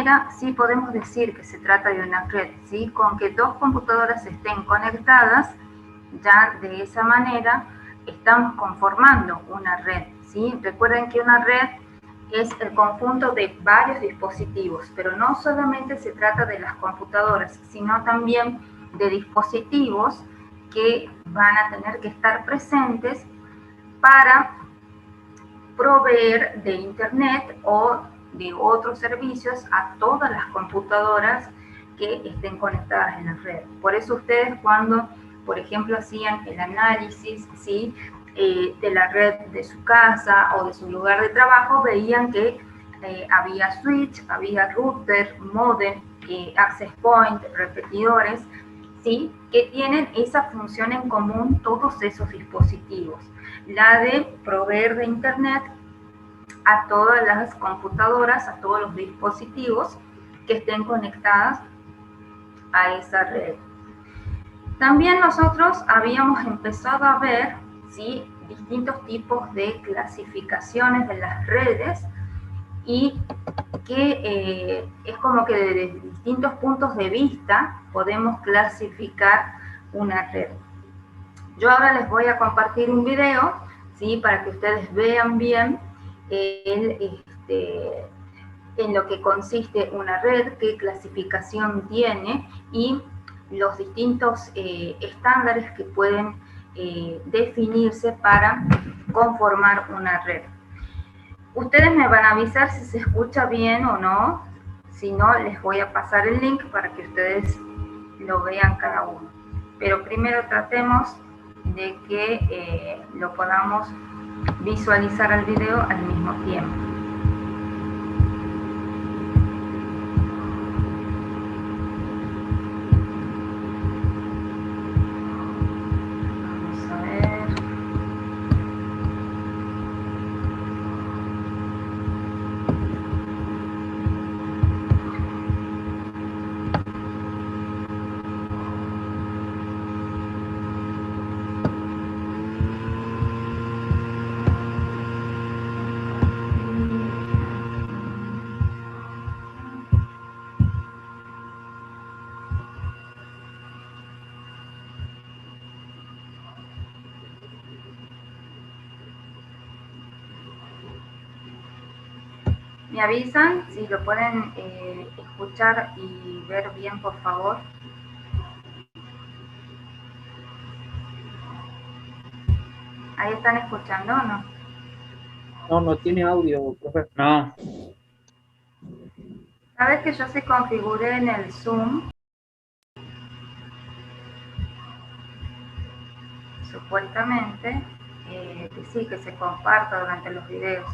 manera sí podemos decir que se trata de una red, ¿sí? Con que dos computadoras estén conectadas, ya de esa manera estamos conformando una red, ¿sí? Recuerden que una red es el conjunto de varios dispositivos, pero no solamente se trata de las computadoras, sino también de dispositivos que van a tener que estar presentes para proveer de internet o de otros servicios a todas las computadoras que estén conectadas en la red. Por eso ustedes cuando, por ejemplo, hacían el análisis, ¿sí? De la red de su casa o de su lugar de trabajo, veían que había switch, había router, modem, access point, repetidores, ¿sí? Que tienen esa función en común todos esos dispositivos, la de proveer de internet a todas las computadoras, a todos los dispositivos que estén conectadas a esa red. También nosotros habíamos empezado a ver, ¿sí? Distintos tipos de clasificaciones de las redes y que es como que desde distintos puntos de vista podemos clasificar una red. Yo ahora les voy a compartir un video, ¿sí? Para que ustedes vean bien en lo que consiste una red, qué clasificación tiene y los distintos estándares que pueden definirse para conformar una red. Ustedes me van a avisar si se escucha bien o no. Si no, les voy a pasar el link para que ustedes lo vean cada uno. Pero primero tratemos de que lo podamos visualizar el video al mismo tiempo. Vamos a ver. ¿Me avisan si lo pueden escuchar y ver bien, por favor? ¿Ahí están escuchando o no? No, no tiene audio, profe. No. Sabes que yo se configuré en el Zoom, supuestamente, que sí, que se comparta durante los videos.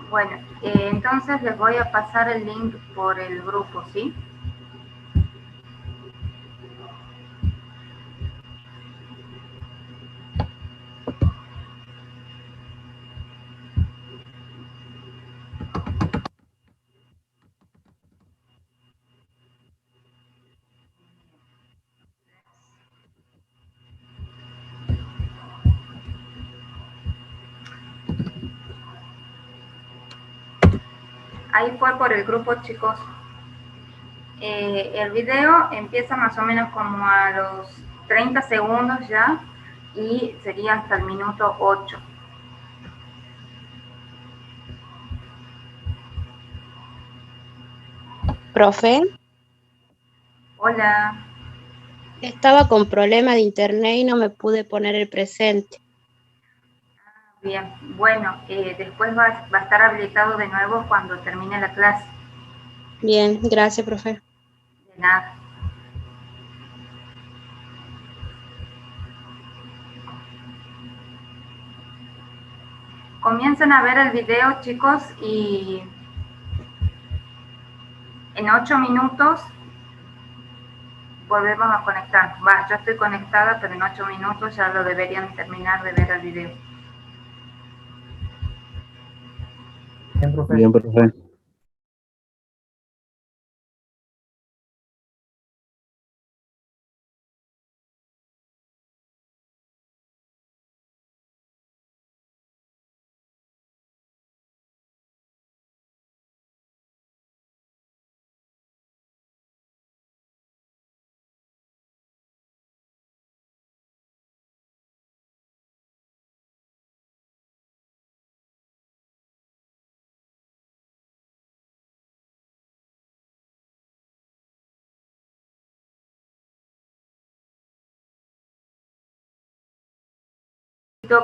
Bueno, entonces les voy a pasar el link por el grupo, ¿sí? Ahí fue por el grupo, chicos. El video empieza más o menos como a los 30 segundos ya y sería hasta el minuto 8. Profe, Hola. estaba con problema de internet y no me pude poner el presente. Bien, bueno, después va a estar habilitado de nuevo cuando termine la clase. Bien, gracias, profe. De nada. comiencen a ver el video, chicos, y en 8 minutos volvemos a conectar. Yo estoy conectada, pero en 8 minutos ya lo deberían terminar de ver el video. Bien, profe. Bien, profe.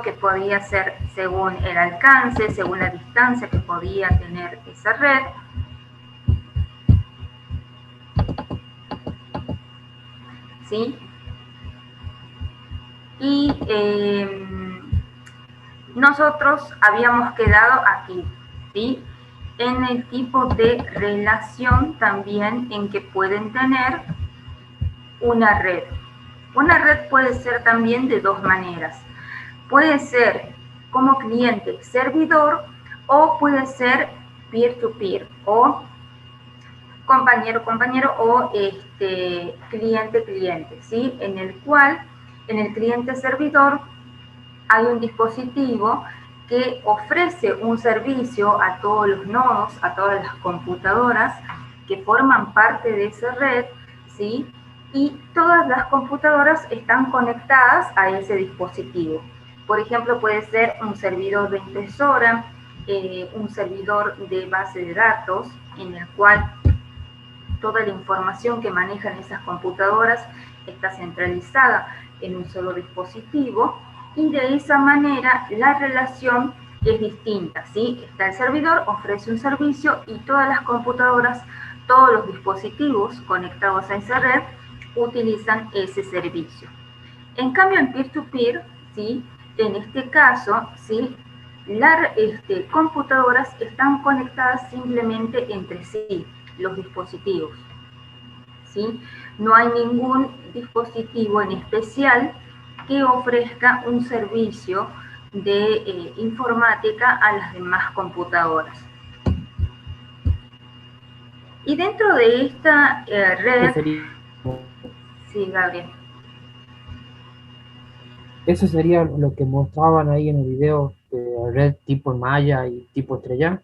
Que podía ser según el alcance, según la distancia que podía tener esa red. ¿Sí? Y nosotros habíamos quedado aquí, ¿sí? En el tipo de relación también en que pueden tener una red. Una red puede ser también de dos maneras. Puede ser como cliente-servidor o puede ser peer-to-peer o compañero-compañero o cliente-cliente, ¿sí? En el cual, en el cliente-servidor, hay un dispositivo que ofrece un servicio a todos los nodos, a todas las computadoras que forman parte de esa red, ¿sí? Y todas las computadoras están conectadas a ese dispositivo. Por ejemplo, puede ser un servidor de impresora, un servidor de base de datos, en el cual toda la información que manejan esas computadoras está centralizada en un solo dispositivo, y de esa manera la relación es distinta, ¿sí? Está el servidor, ofrece un servicio y todas las computadoras, todos los dispositivos conectados a esa red utilizan ese servicio. En cambio, en peer-to-peer, ¿sí? En este caso, ¿sí? Las computadoras están conectadas simplemente entre sí, los dispositivos, ¿sí? No hay ningún dispositivo en especial que ofrezca un servicio de informática a las demás computadoras. Y dentro de esta red... Sí, Gabriel. Eso sería lo que mostraban ahí en el video de red tipo Maya y tipo estrella.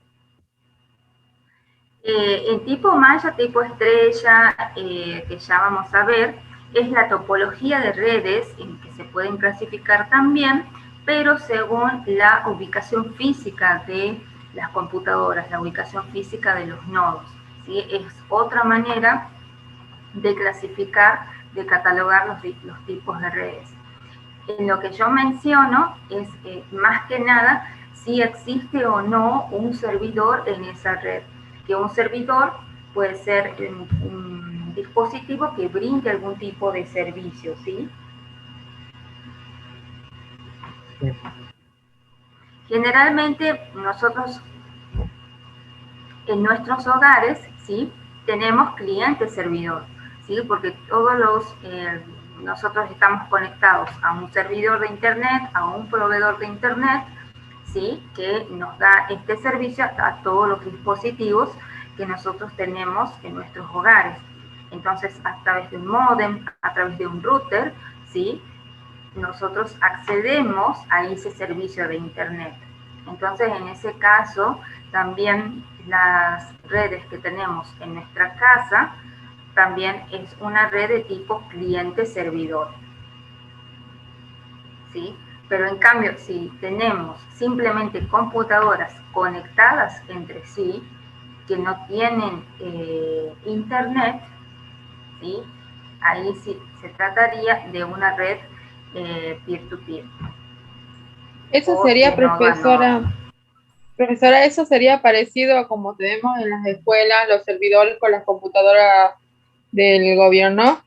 En tipo Maya, tipo estrella, que ya vamos a ver, es la topología de redes en que se pueden clasificar también, pero según la ubicación física de las computadoras, la ubicación física de los nodos, ¿sí? Es otra manera de clasificar, de catalogar los tipos de redes. En lo que yo menciono es más que nada si existe o no un servidor en esa red. Que un servidor puede ser un dispositivo que brinde algún tipo de servicio, ¿sí? Sí. Generalmente nosotros en nuestros hogares, ¿sí? Tenemos cliente-servidor, ¿sí? Porque todos nosotros estamos conectados a un servidor de internet, a un proveedor de internet, ¿sí? Que nos da este servicio a todos los dispositivos que nosotros tenemos en nuestros hogares. Entonces, a través de un módem, a través de un router, ¿sí? Nosotros accedemos a ese servicio de internet. Entonces, en ese caso, también las redes que tenemos en nuestra casa, también es una red de tipo cliente-servidor, ¿sí? Pero en cambio, si tenemos simplemente computadoras conectadas entre sí, que no tienen internet, ¿sí? Ahí sí se trataría de una red peer-to-peer. Eso sería, profesora, eso sería parecido a como tenemos en las escuelas los servidores con las computadoras del gobierno.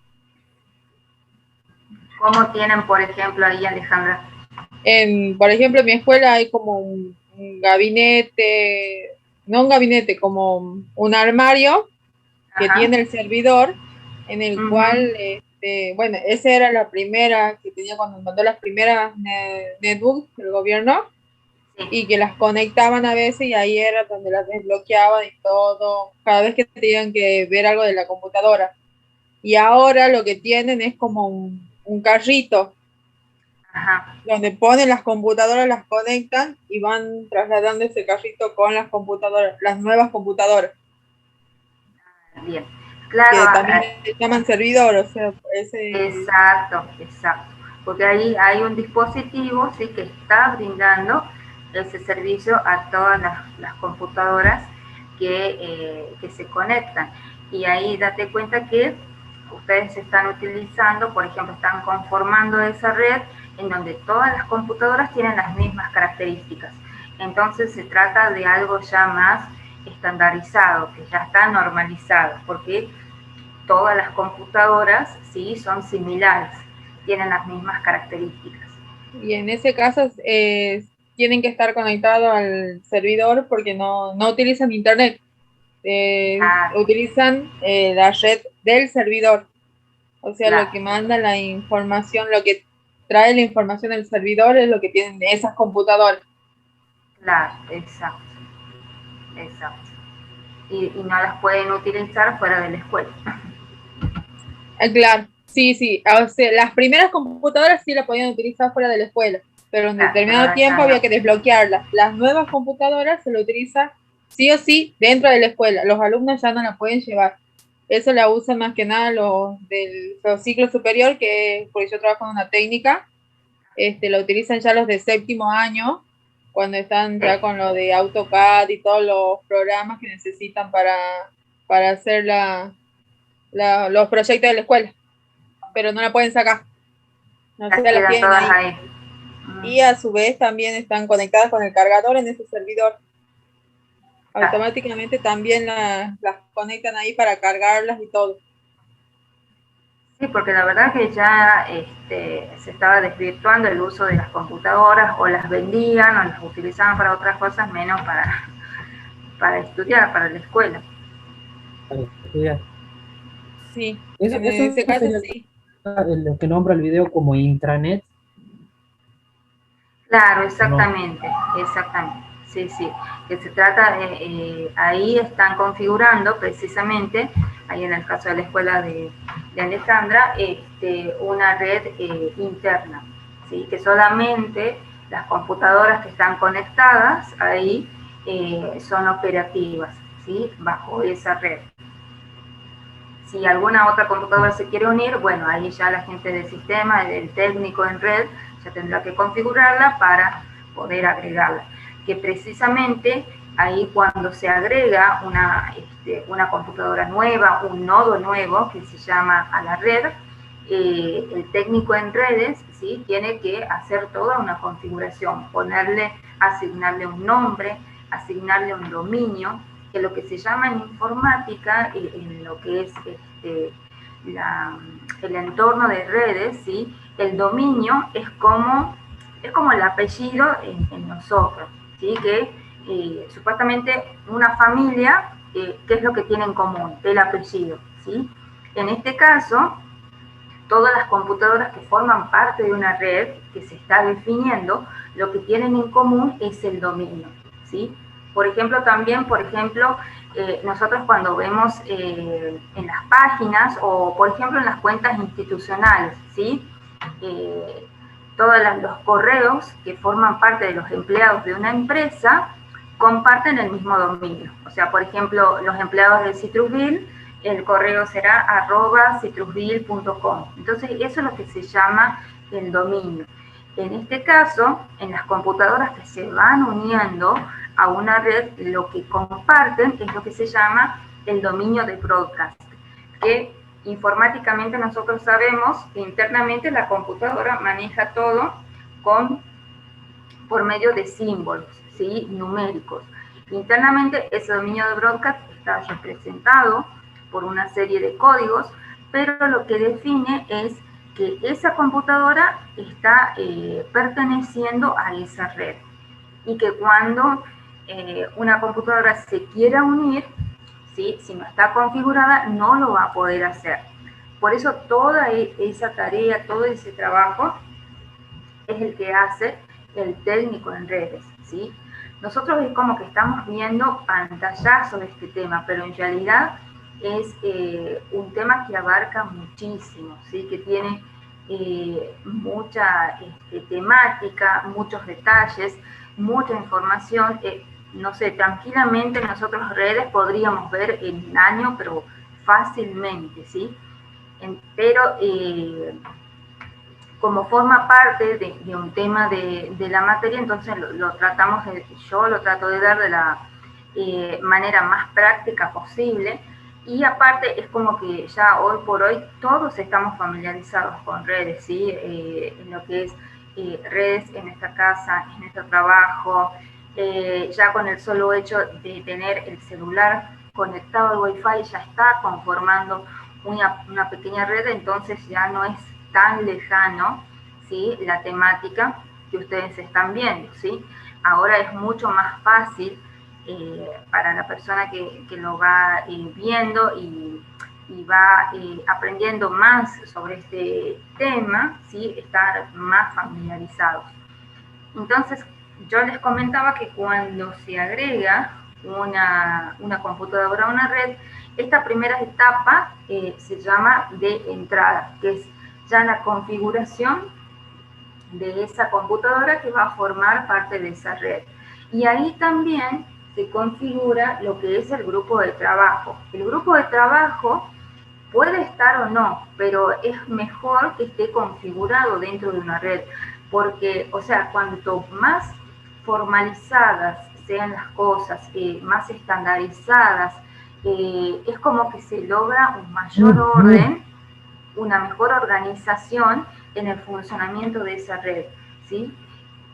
¿Cómo tienen, por ejemplo, ahí, Alejandra? Por ejemplo, en mi escuela hay como un gabinete, no un gabinete, como un armario que Ajá. tiene el servidor, en el cual, bueno, esa era la primera que tenía cuando mandó las primeras netbooks del gobierno, Sí. y que las conectaban a veces y ahí era donde las desbloqueaban y todo, cada vez que tenían que ver algo de la computadora. Y ahora lo que tienen es como un carrito, Ajá. donde ponen las computadoras, las conectan y van trasladando ese carrito con las computadoras, las nuevas computadoras, Bien. Claro, que también le llaman servidor, o sea, exacto, exacto. Porque ahí hay un dispositivo, sí, que está brindando ese servicio a todas las computadoras que se conectan. Y ahí date cuenta que ustedes están utilizando, por ejemplo, están conformando esa red en donde todas las computadoras tienen las mismas características. Entonces se trata de algo ya más estandarizado, que ya está normalizado, porque todas las computadoras sí son similares, tienen las mismas características. y en ese caso tienen que estar conectados al servidor porque no utilizan internet, Claro, utilizan la red del servidor, o sea, lo claro, que manda la información, lo que trae la información del servidor es lo que tienen esas computadoras. claro, exacto, exacto. Y no las pueden utilizar fuera de la escuela. Claro, sí, o sea, las primeras computadoras sí las podían utilizar fuera de la escuela, pero en Claro, pero determinado ahora ya tiempo había no. que desbloquearlas. Las nuevas computadoras se lo utilizan sí o sí dentro de la escuela, los alumnos ya no la pueden llevar. Eso la usan más que nada los ciclos superior, porque yo trabajo en una técnica, la utilizan ya los de séptimo año, cuando están Sí, ya con lo de AutoCAD y todos los programas que necesitan para hacer los proyectos de la escuela, pero no la pueden sacar, no las se las quedan tienen todas ahí. ahí. Y a su vez también están conectadas con el cargador en ese servidor. Claro. Automáticamente también las conectan ahí para cargarlas y todo. Sí, porque la verdad que ya se estaba desvirtuando el uso de las computadoras, o las vendían o las utilizaban para otras cosas, menos para estudiar, para la escuela. para estudiar. Sí, en Eso ese caso sería sí. lo que nombra el video como intranet, Claro, ¿o no? exactamente, exactamente. Sí, sí, que se trata de, ahí están configurando precisamente, ahí en el caso de la escuela de Alejandra, una red interna, ¿sí? Que solamente las computadoras que están conectadas ahí son operativas, ¿sí? Bajo esa red. Si alguna otra computadora se quiere unir, bueno, ahí ya la gente del sistema, el técnico en red, ya tendrá que configurarla para poder agregarla. Que precisamente ahí cuando se agrega una computadora nueva, un nodo nuevo que se llama a la red, el técnico en redes, ¿sí?, tiene que hacer toda una configuración, asignarle un nombre, asignarle un dominio, que lo que se llama en informática, en lo que es el entorno de redes, ¿sí?, el dominio es como el apellido en nosotros, ¿sí?, que supuestamente una familia, ¿qué es lo que tiene en común? El apellido, ¿sí? En este caso, todas las computadoras que forman parte de una red que se está definiendo, lo que tienen en común es el dominio, ¿sí? Por ejemplo, nosotros cuando vemos en las páginas o, por ejemplo, en las cuentas institucionales, ¿sí? Todos los correos que forman parte de los empleados de una empresa comparten el mismo dominio. O sea, por ejemplo, los empleados de Citrusville, el correo será @citrusville.com. Entonces, eso es lo que se llama el dominio. En este caso, en las computadoras que se van uniendo a una red, lo que comparten es lo que se llama el dominio de broadcast, que informáticamente nosotros sabemos que internamente la computadora maneja todo por medio de símbolos, ¿sí?, numéricos. Internamente ese dominio de broadcast está representado por una serie de códigos, pero lo que define es que esa computadora está perteneciendo a esa red. y que cuando una computadora se quiera unir, ¿sí? Si no está configurada, no lo va a poder hacer. Por eso toda esa tarea, todo ese trabajo es el que hace el técnico en redes, ¿sí? Nosotros es como que estamos viendo pantallazos de este tema, pero en realidad es un tema que abarca muchísimo, ¿sí? Que tiene mucha temática, muchos detalles, mucha información. No sé, tranquilamente nosotros redes podríamos ver en un año, pero fácilmente, ¿sí? Pero como forma parte de un tema de la materia, entonces lo tratamos, yo lo trato de dar de la manera más práctica posible, y aparte es como que ya hoy por hoy todos estamos familiarizados con redes, ¿sí? En lo que es redes en esta casa, en nuestro trabajo, ya con el solo hecho de tener el celular conectado al Wi-Fi ya está conformando una pequeña red, entonces ya no es tan lejano, ¿sí? La temática que ustedes están viendo, ¿sí? Ahora es mucho más fácil para la persona que lo va viendo y va aprendiendo más sobre este tema, ¿sí? Estar más familiarizados. Entonces, yo les comentaba que cuando se agrega una computadora a una red, esta primera etapa se llama de entrada, que es ya la configuración de esa computadora que va a formar parte de esa red. Y ahí también se configura lo que es el grupo de trabajo. El grupo de trabajo puede estar o no, pero es mejor que esté configurado dentro de una red, porque, o sea, cuanto más formalizadas sean las cosas, más estandarizadas, es como que se logra un mayor orden, una mejor organización en el funcionamiento de esa red, ¿sí?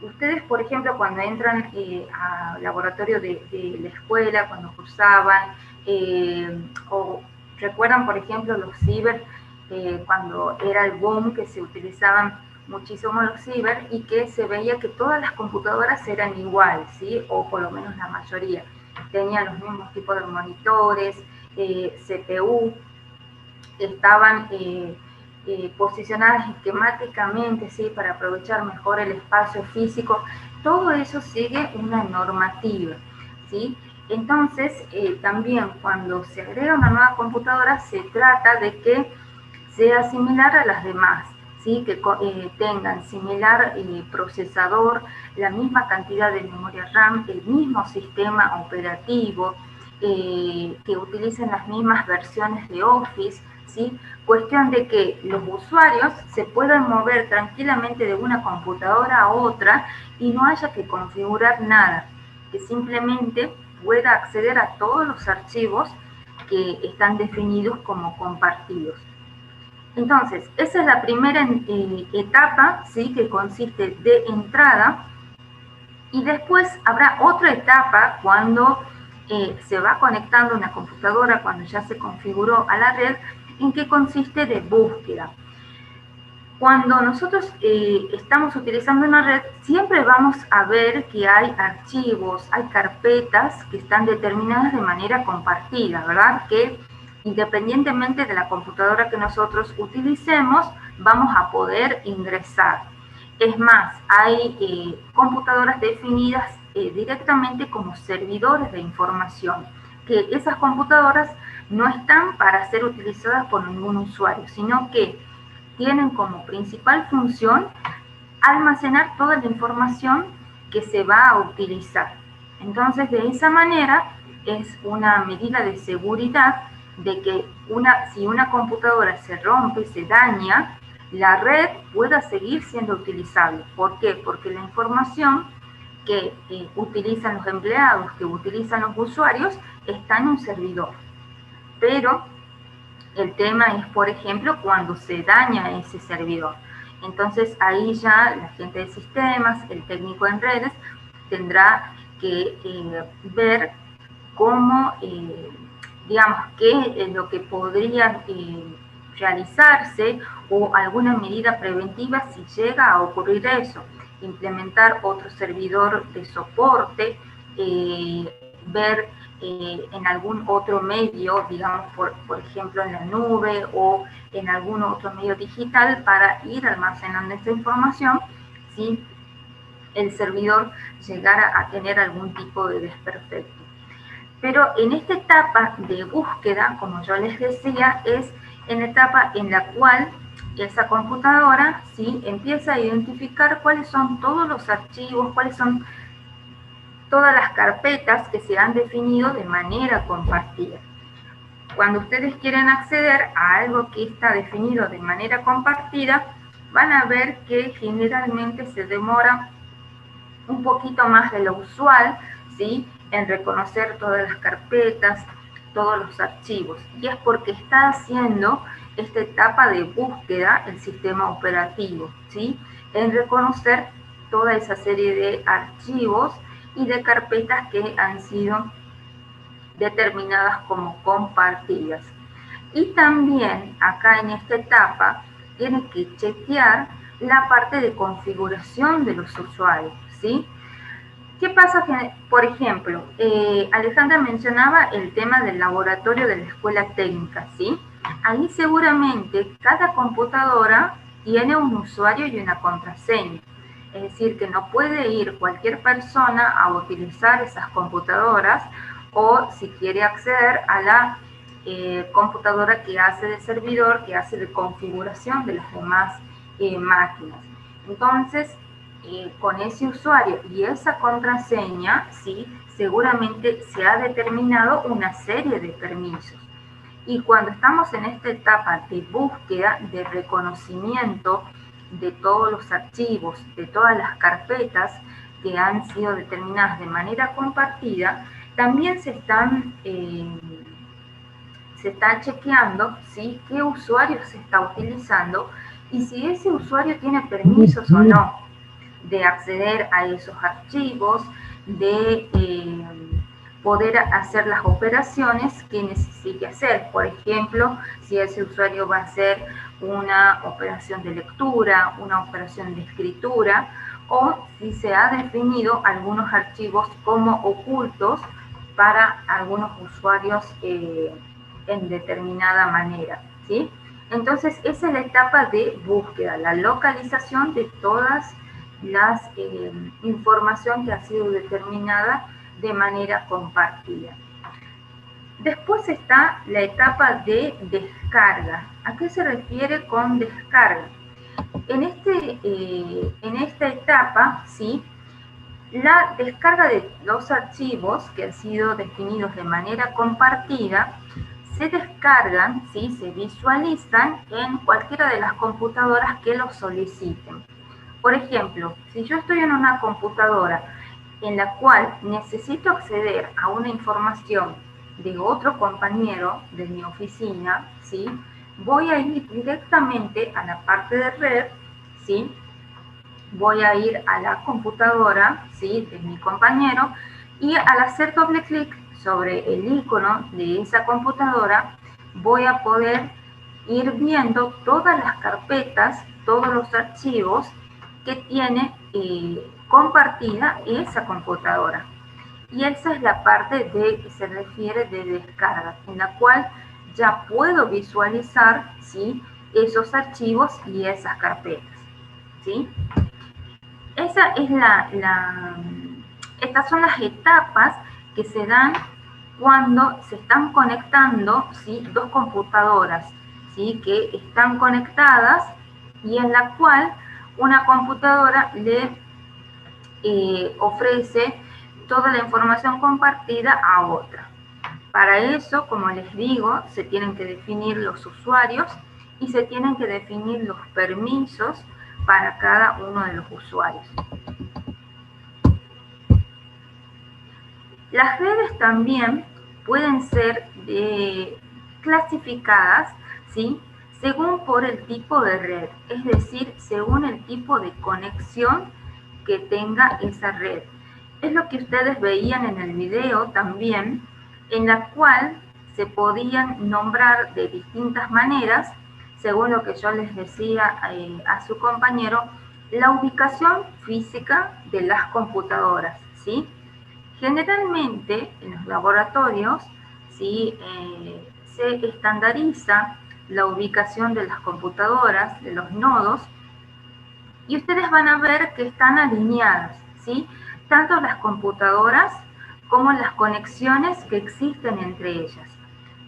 Ustedes, por ejemplo, cuando entran al laboratorio de la escuela, cuando cursaban, o recuerdan, por ejemplo, los ciber, cuando era el boom que se utilizaban muchísimo los ciber y que se veía que todas las computadoras eran iguales, ¿sí? O por lo menos la mayoría. Tenían los mismos tipos de monitores, CPU, estaban posicionadas esquemáticamente, ¿sí? Para aprovechar mejor el espacio físico. Todo eso sigue una normativa, ¿sí? Entonces, también cuando se agrega una nueva computadora, se trata de que sea similar a las demás, ¿sí? Que tengan similar procesador, la misma cantidad de memoria RAM, el mismo sistema operativo, que utilicen las mismas versiones de Office, ¿sí? Cuestión de que los usuarios se puedan mover tranquilamente de una computadora a otra y no haya que configurar nada, que simplemente pueda acceder a todos los archivos que están definidos como compartidos. Entonces, esa es la primera etapa, ¿sí? Que consiste de entrada, y después habrá otra etapa cuando se va conectando una computadora, cuando ya se configuró a la red, en que consiste de búsqueda. Cuando nosotros estamos utilizando una red, siempre vamos a ver que hay archivos, hay carpetas que están determinadas de manera compartida, ¿verdad? Que independientemente de la computadora que nosotros utilicemos, vamos a poder ingresar. Es más, hay computadoras definidas directamente como servidores de información, que esas computadoras no están para ser utilizadas por ningún usuario, sino que tienen como principal función almacenar toda la información que se va a utilizar. Entonces, de esa manera, es una medida de seguridad de que si una computadora se rompe, se daña, la red pueda seguir siendo utilizable. ¿Por qué? Porque la información que utilizan los empleados, que utilizan los usuarios, está en un servidor. Pero el tema es, por ejemplo, cuando se daña ese servidor. Entonces, ahí ya la gente de sistemas, el técnico en redes, tendrá que ver cómo, digamos, qué es lo que podría realizarse o alguna medida preventiva si llega a ocurrir eso. implementar otro servidor de soporte, ver en algún otro medio, digamos, por ejemplo en la nube o en algún otro medio digital para ir almacenando esta información, si el servidor llegara a tener algún tipo de desperfecto. Pero en esta etapa de búsqueda, como yo les decía, es en la etapa en la cual esa computadora, ¿sí?, empieza a identificar cuáles son todos los archivos, cuáles son todas las carpetas que se han definido de manera compartida. Cuando ustedes quieren acceder a algo que está definido de manera compartida, van a ver que generalmente se demora un poquito más de lo usual, ¿sí?, en reconocer todas las carpetas, todos los archivos. Y es porque está haciendo esta etapa de búsqueda el sistema operativo, ¿sí?, en reconocer toda esa serie de archivos y de carpetas que han sido determinadas como compartidas. Y también acá en esta etapa tiene que chequear la parte de configuración de los usuarios, ¿sí? ¿Qué pasa? Que, por ejemplo, Alejandra mencionaba el tema del laboratorio de la escuela técnica, ¿sí? Ahí seguramente cada computadora tiene un usuario y una contraseña. Es decir, que no puede ir cualquier persona a utilizar esas computadoras, o si quiere acceder a la computadora que hace de servidor, que hace de configuración de las demás máquinas. Entonces, con ese usuario y esa contraseña, ¿sí?, seguramente se ha determinado una serie de permisos. Y cuando estamos en esta etapa de búsqueda, de reconocimiento de todos los archivos, de todas las carpetas que han sido determinadas de manera compartida, también se está chequeando, ¿sí?, qué usuario se está utilizando y si ese usuario tiene permisos o no de acceder a esos archivos, de poder hacer las operaciones que necesite hacer. Por ejemplo, si ese usuario va a hacer una operación de lectura, una operación de escritura, o si se ha definido algunos archivos como ocultos para algunos usuarios en determinada manera, ¿sí? Entonces, esa es la etapa de búsqueda, la localización de todas las información que ha sido determinada de manera compartida. Después está la etapa de descarga. ¿A qué se refiere con descarga? En esta etapa, ¿sí?, la descarga de los archivos que han sido definidos de manera compartida se descargan, ¿sí?, se visualizan en cualquiera de las computadoras que los soliciten. Por ejemplo, si yo estoy en una computadora en la cual necesito acceder a una información de otro compañero de mi oficina, ¿sí?, voy a ir directamente a la parte de red, ¿sí?, voy a ir a la computadora, ¿sí?, de mi compañero, y al hacer doble clic sobre el icono de esa computadora, voy a poder ir viendo todas las carpetas, todos los archivos que tiene compartida esa computadora. Y esa es la parte de que se refiere de descarga, en la cual ya puedo visualizar, ¿sí?, esos archivos y esas carpetas, ¿sí? Esa es estas son las etapas que se dan cuando se están conectando, ¿sí?, dos computadoras, ¿sí?, que están conectadas y en la cual una computadora le ofrece toda la información compartida a otra. Para eso, como les digo, se tienen que definir los usuarios y se tienen que definir los permisos para cada uno de los usuarios. Las redes también pueden ser clasificadas, ¿sí?, según por el tipo de red, es decir, según el tipo de conexión que tenga esa red. Es lo que ustedes veían en el video también, en la cual se podían nombrar de distintas maneras, según lo que yo les decía a su compañero, la ubicación física de las computadoras, ¿sí? Generalmente en los laboratorios, ¿sí? Se estandariza la ubicación de las computadoras, de los nodos, y ustedes van a ver que están alineadas, ¿sí? Tanto las computadoras como las conexiones que existen entre ellas.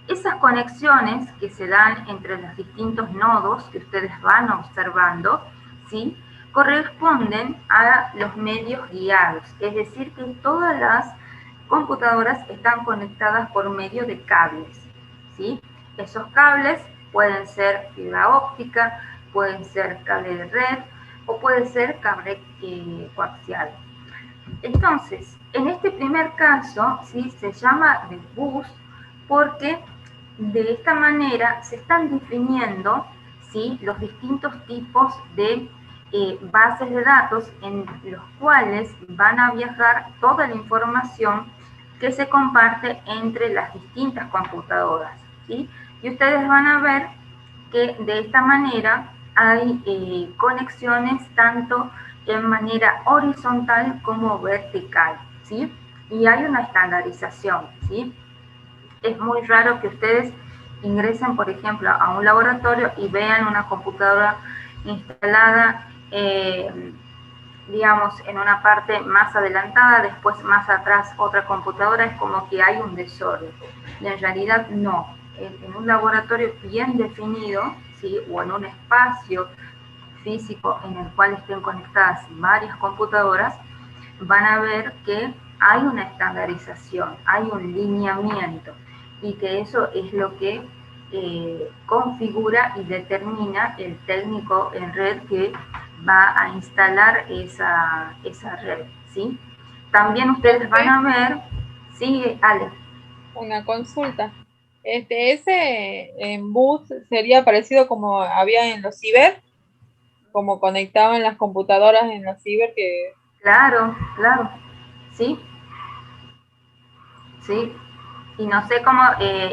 Esas conexiones que se dan entre los distintos nodos que ustedes van observando, ¿sí? Corresponden a los medios guiados, es decir, que todas las computadoras están conectadas por medio de cables, ¿sí? Esos cables pueden ser fibra óptica, pueden ser cable de red o puede ser cable coaxial. Entonces, en este primer caso, ¿sí? Se llama de bus porque de esta manera se están definiendo, ¿sí? Los distintos tipos de bases de datos en los cuales van a viajar toda la información que se comparte entre las distintas computadoras, ¿sí? Y ustedes van a ver que de esta manera hay conexiones tanto en manera horizontal como vertical, ¿sí? Y hay una estandarización, ¿sí? Es muy raro que ustedes ingresen, por ejemplo, a un laboratorio y vean una computadora instalada, digamos, en una parte más adelantada, después más atrás otra computadora, es como que hay un desorden. Y en realidad no. En un laboratorio bien definido, ¿sí? O en un espacio físico en el cual estén conectadas varias computadoras, van a ver que hay una estandarización, hay un lineamiento, y que eso es lo que configura y determina el técnico en red que va a instalar esa red, ¿sí? También ustedes van a ver, sí, Ale. Una consulta. Ese en bus sería parecido como había en los ciber, como conectaban las computadoras en los ciber que... Claro, claro, sí, sí. Y no sé cómo,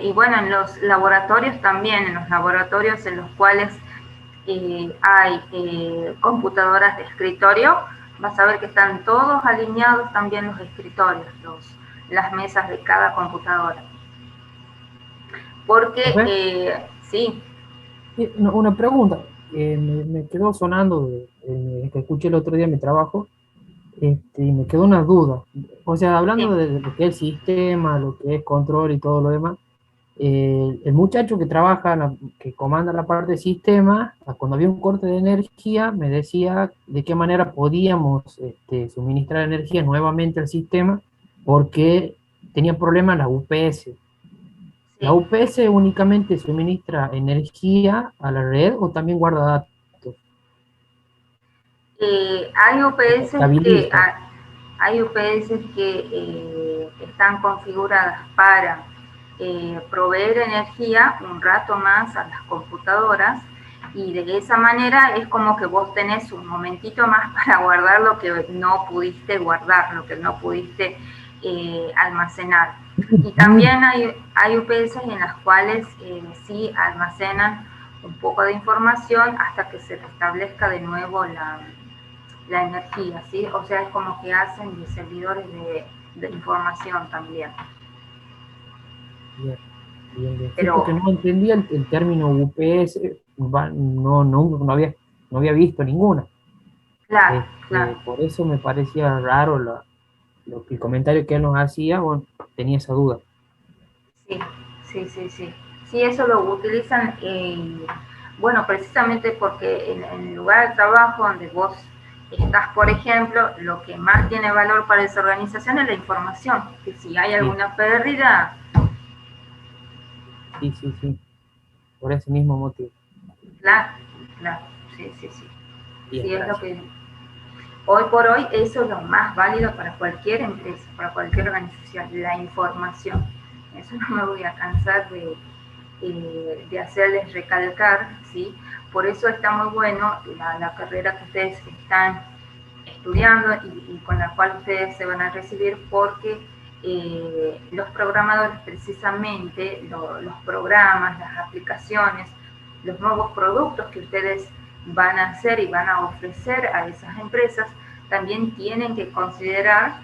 y bueno, en los laboratorios también, en los laboratorios en los cuales hay computadoras de escritorio, vas a ver que están todos alineados también los escritorios, las mesas de cada computadora. Porque, sí. Una pregunta, me quedó sonando, que escuché el otro día en mi trabajo, y me quedó una duda. O sea, hablando Sí. de lo que es sistema, lo que es control y todo lo demás, el muchacho que trabaja, que comanda la parte de sistema, cuando había un corte de energía, me decía de qué manera podíamos suministrar energía nuevamente al sistema, porque tenía problemas la UPS. ¿La Sí. UPS únicamente suministra energía a la red o también guarda datos? Hay UPS que, Estabiliza. hay UPS que están configuradas para proveer energía un rato más a las computadoras, y de esa manera es como que vos tenés un momentito más para guardar lo que no pudiste guardar, lo que no pudiste almacenar. Y también hay UPS en las cuales sí almacenan un poco de información hasta que se restablezca de nuevo la energía, ¿sí? O sea, es como que hacen de servidores de información también. Bien, bien, bien. Sí, Pero, porque no entendía el término UPS, no había visto ninguna. claro, claro. Por eso me parecía raro el comentario que él nos hacía, bueno, tenía esa duda. Sí, sí, sí, sí. Sí, eso lo utilizan, bueno, precisamente porque en el lugar de trabajo donde vos estás, por ejemplo, lo que más tiene valor para esa organización es la información, que si hay Sí, alguna pérdida... sí, sí, sí, por ese mismo motivo. Claro, claro, sí, sí, sí. Bien, Sí, es lo gracias. que... Hoy por hoy eso es lo más válido para cualquier empresa, para cualquier organización, la información. Eso no me voy a cansar de hacerles recalcar, ¿sí? Por eso está muy bueno la carrera que ustedes están estudiando y con la cual ustedes se van a recibir, porque los programadores precisamente, los programas, las aplicaciones, los nuevos productos que ustedes van a hacer y van a ofrecer a esas empresas, también tienen que considerar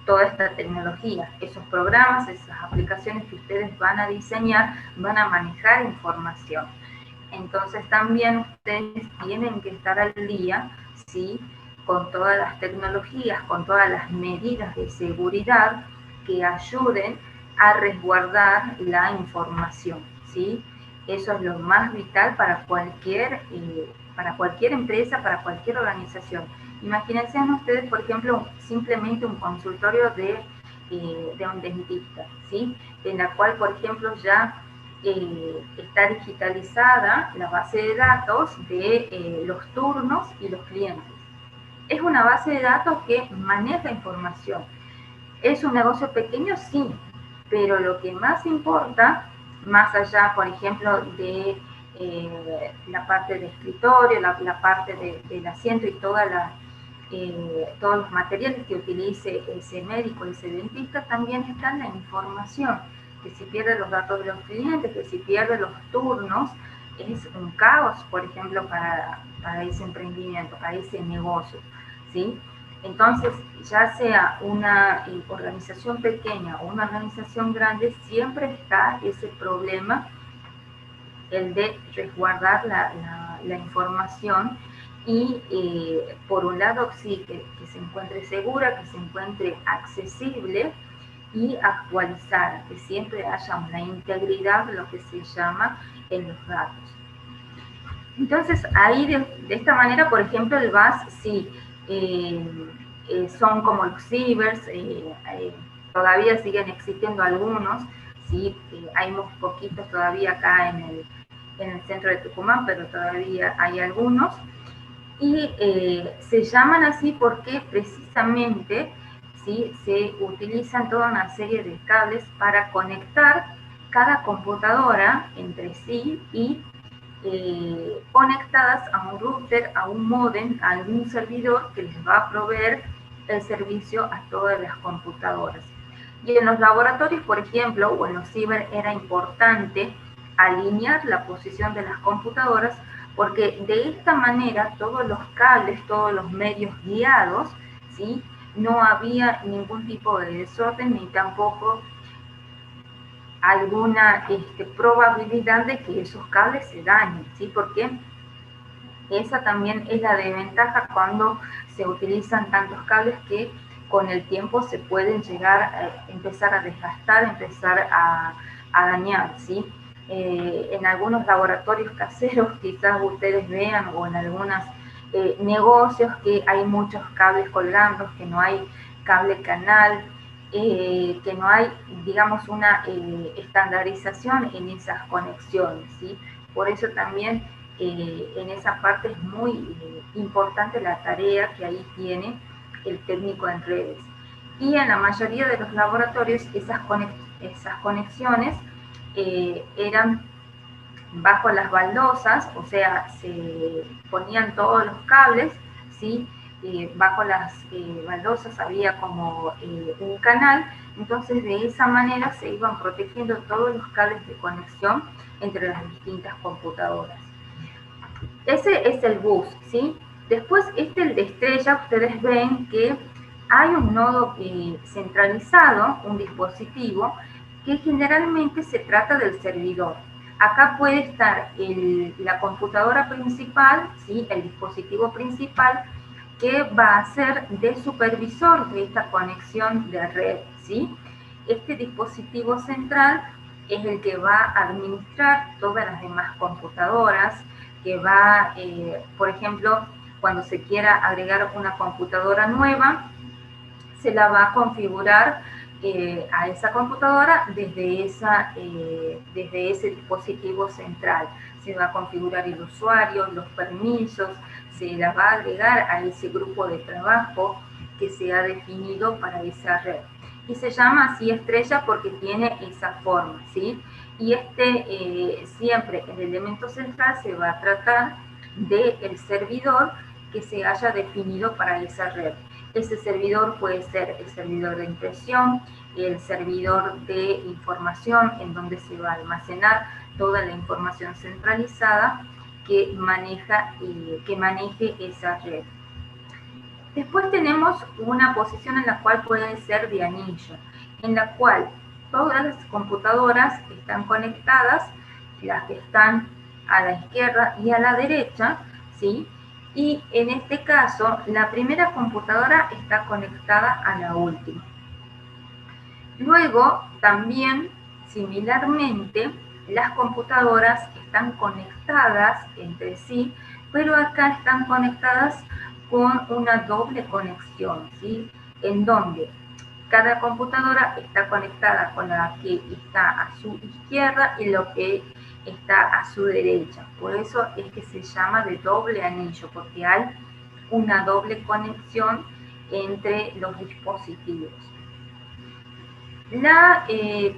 toda esta tecnología, esos programas, esas aplicaciones que ustedes van a diseñar, van a manejar información. Entonces también ustedes tienen que estar al día, ¿sí?, con todas las tecnologías, con todas las medidas de seguridad que ayuden a resguardar la información, ¿sí? Eso es lo más vital para cualquier empresa, para cualquier organización. Imagínense ustedes, por ejemplo, simplemente un consultorio de un dentista, ¿sí?, en la cual, por ejemplo, ya está digitalizada la base de datos de los turnos y los clientes. Es una base de datos que maneja información. ¿Es un negocio pequeño? Sí, pero lo que más importa, más allá, por ejemplo, de la parte de escritorio, la parte del asiento y todos los materiales que utilice ese médico, ese dentista, también está en la información. Que si pierde los datos de los clientes, que si pierde los turnos, es un caos, por ejemplo, para ese emprendimiento, para ese negocio, ¿sí? Entonces, ya sea una organización pequeña o una organización grande, siempre está ese problema, el de resguardar la información y, por un lado, sí, que se encuentre segura, que se encuentre accesible y actualizada, que siempre haya una integridad, lo que se llama, en los datos. Entonces, ahí de esta manera, por ejemplo, el VAS, sí, son como los cibers, todavía siguen existiendo algunos, sí, hay muy poquitos todavía acá en el centro de Tucumán, pero todavía hay algunos, y se llaman así porque precisamente, ¿sí?, se utilizan toda una serie de cables para conectar cada computadora entre sí y conectadas a un router, a un módem, a algún servidor que les va a proveer el servicio a todas las computadoras. Y en los laboratorios, por ejemplo, o en los ciber, era importante alinear la posición de las computadoras, porque de esta manera todos los cables, todos los medios guiados, ¿sí?, no había ningún tipo de desorden ni tampoco alguna probabilidad de que esos cables se dañen, ¿sí? Porque esa también es la desventaja cuando se utilizan tantos cables, que con el tiempo se pueden llegar a empezar a desgastar, empezar a dañar, ¿sí? En algunos laboratorios caseros quizás ustedes vean, o en algunos negocios, que hay muchos cables colgando, que no hay cable canal, que no hay, digamos, una estandarización en esas conexiones, ¿sí? Por eso también en esa parte es muy importante la tarea que ahí tiene el técnico en redes. Y en la mayoría de los laboratorios esas conexiones eran bajo las baldosas, o sea, se ponían todos los cables, ¿sí? Bajo las baldosas había como un canal, entonces de esa manera se iban protegiendo todos los cables de conexión entre las distintas computadoras. Ese es el bus, ¿sí? Después el de estrella, ustedes ven que hay un nodo centralizado, un dispositivo, que generalmente se trata del servidor. Acá puede estar la computadora principal, ¿sí?, el dispositivo principal, que va a ser de supervisor de esta conexión de red, ¿sí? Este dispositivo central es el que va a administrar todas las demás computadoras, que va, por ejemplo, cuando se quiera agregar una computadora nueva, se la va a configurar a esa computadora desde ese dispositivo central. Se va a configurar el usuario, los permisos, se la va a agregar a ese grupo de trabajo que se ha definido para esa red. Y se llama así estrella porque tiene esa forma, ¿sí? Y siempre el elemento central se va a tratar del servidor que se haya definido para esa red. Ese servidor puede ser el servidor de impresión, el servidor de información, en donde se va a almacenar toda la información centralizada que maneje esa red. Después tenemos una posición en la cual puede ser de anillo, en la cual todas las computadoras están conectadas, las que están a la izquierda y a la derecha, ¿sí? Y en este caso, la primera computadora está conectada a la última. Luego, también, similarmente, las computadoras están conectadas entre sí, pero acá están conectadas con una doble conexión, ¿sí? En donde cada computadora está conectada con la que está a su izquierda y lo que está a su derecha. Por eso es que se llama de doble anillo, porque hay una doble conexión entre los dispositivos. La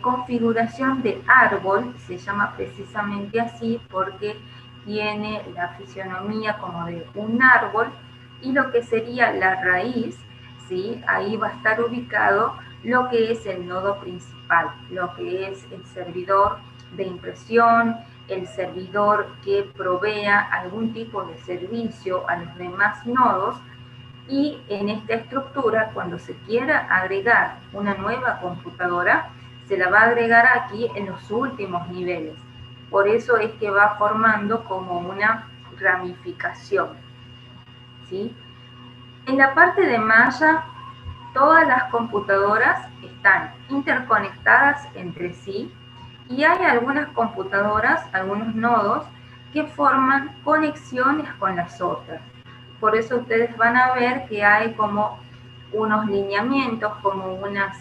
configuración de árbol se llama precisamente así porque tiene la fisionomía como de un árbol y lo que sería la raíz, ¿sí? Ahí va a estar ubicado lo que es el nodo principal, lo que es el servidor de impresión, el servidor que provea algún tipo de servicio a los demás nodos. Y en esta estructura, cuando se quiera agregar una nueva computadora, se la va a agregar aquí en los últimos niveles. Por eso es que va formando como una ramificación, ¿sí? En la parte de malla, todas las computadoras están interconectadas entre sí y hay algunas computadoras, algunos nodos, que forman conexiones con las otras. Por eso ustedes van a ver que hay como unos lineamientos, como unas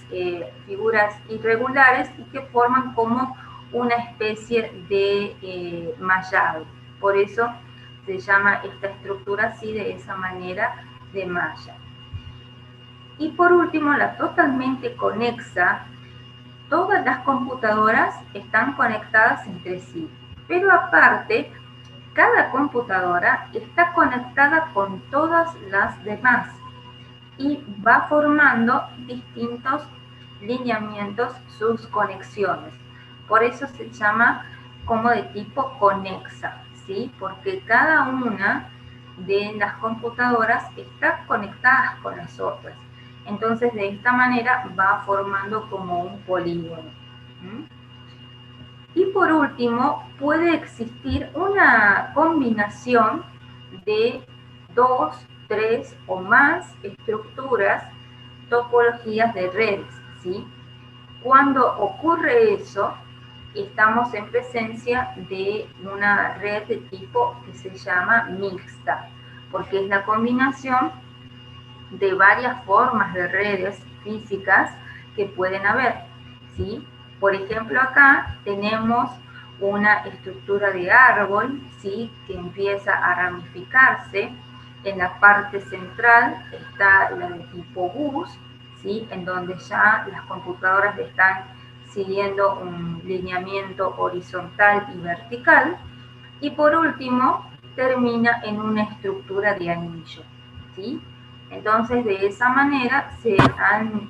figuras irregulares y que forman como una especie de mallado. Por eso se llama esta estructura así, de esa manera, de malla. Y por último, la totalmente conexa. Todas las computadoras están conectadas entre sí, pero aparte, cada computadora está conectada con todas las demás y va formando distintos lineamientos sus conexiones. Por eso se llama como de tipo conexa, ¿sí? Porque cada una de las computadoras está conectada con las otras. Entonces, de esta manera va formando como un polígono. Y por último, puede existir una combinación de 2, 3 o más estructuras, topologías de redes, ¿sí? Cuando ocurre eso, estamos en presencia de una red de tipo que se llama mixta, porque es la combinación de varias formas de redes físicas que pueden haber, ¿sí? Por ejemplo, acá tenemos una estructura de árbol, ¿sí? Que empieza a ramificarse. En la parte central está la de tipo bus, ¿sí? En donde ya las computadoras están siguiendo un lineamiento horizontal y vertical. Y por último, termina en una estructura de anillo, ¿sí? Entonces, de esa manera se han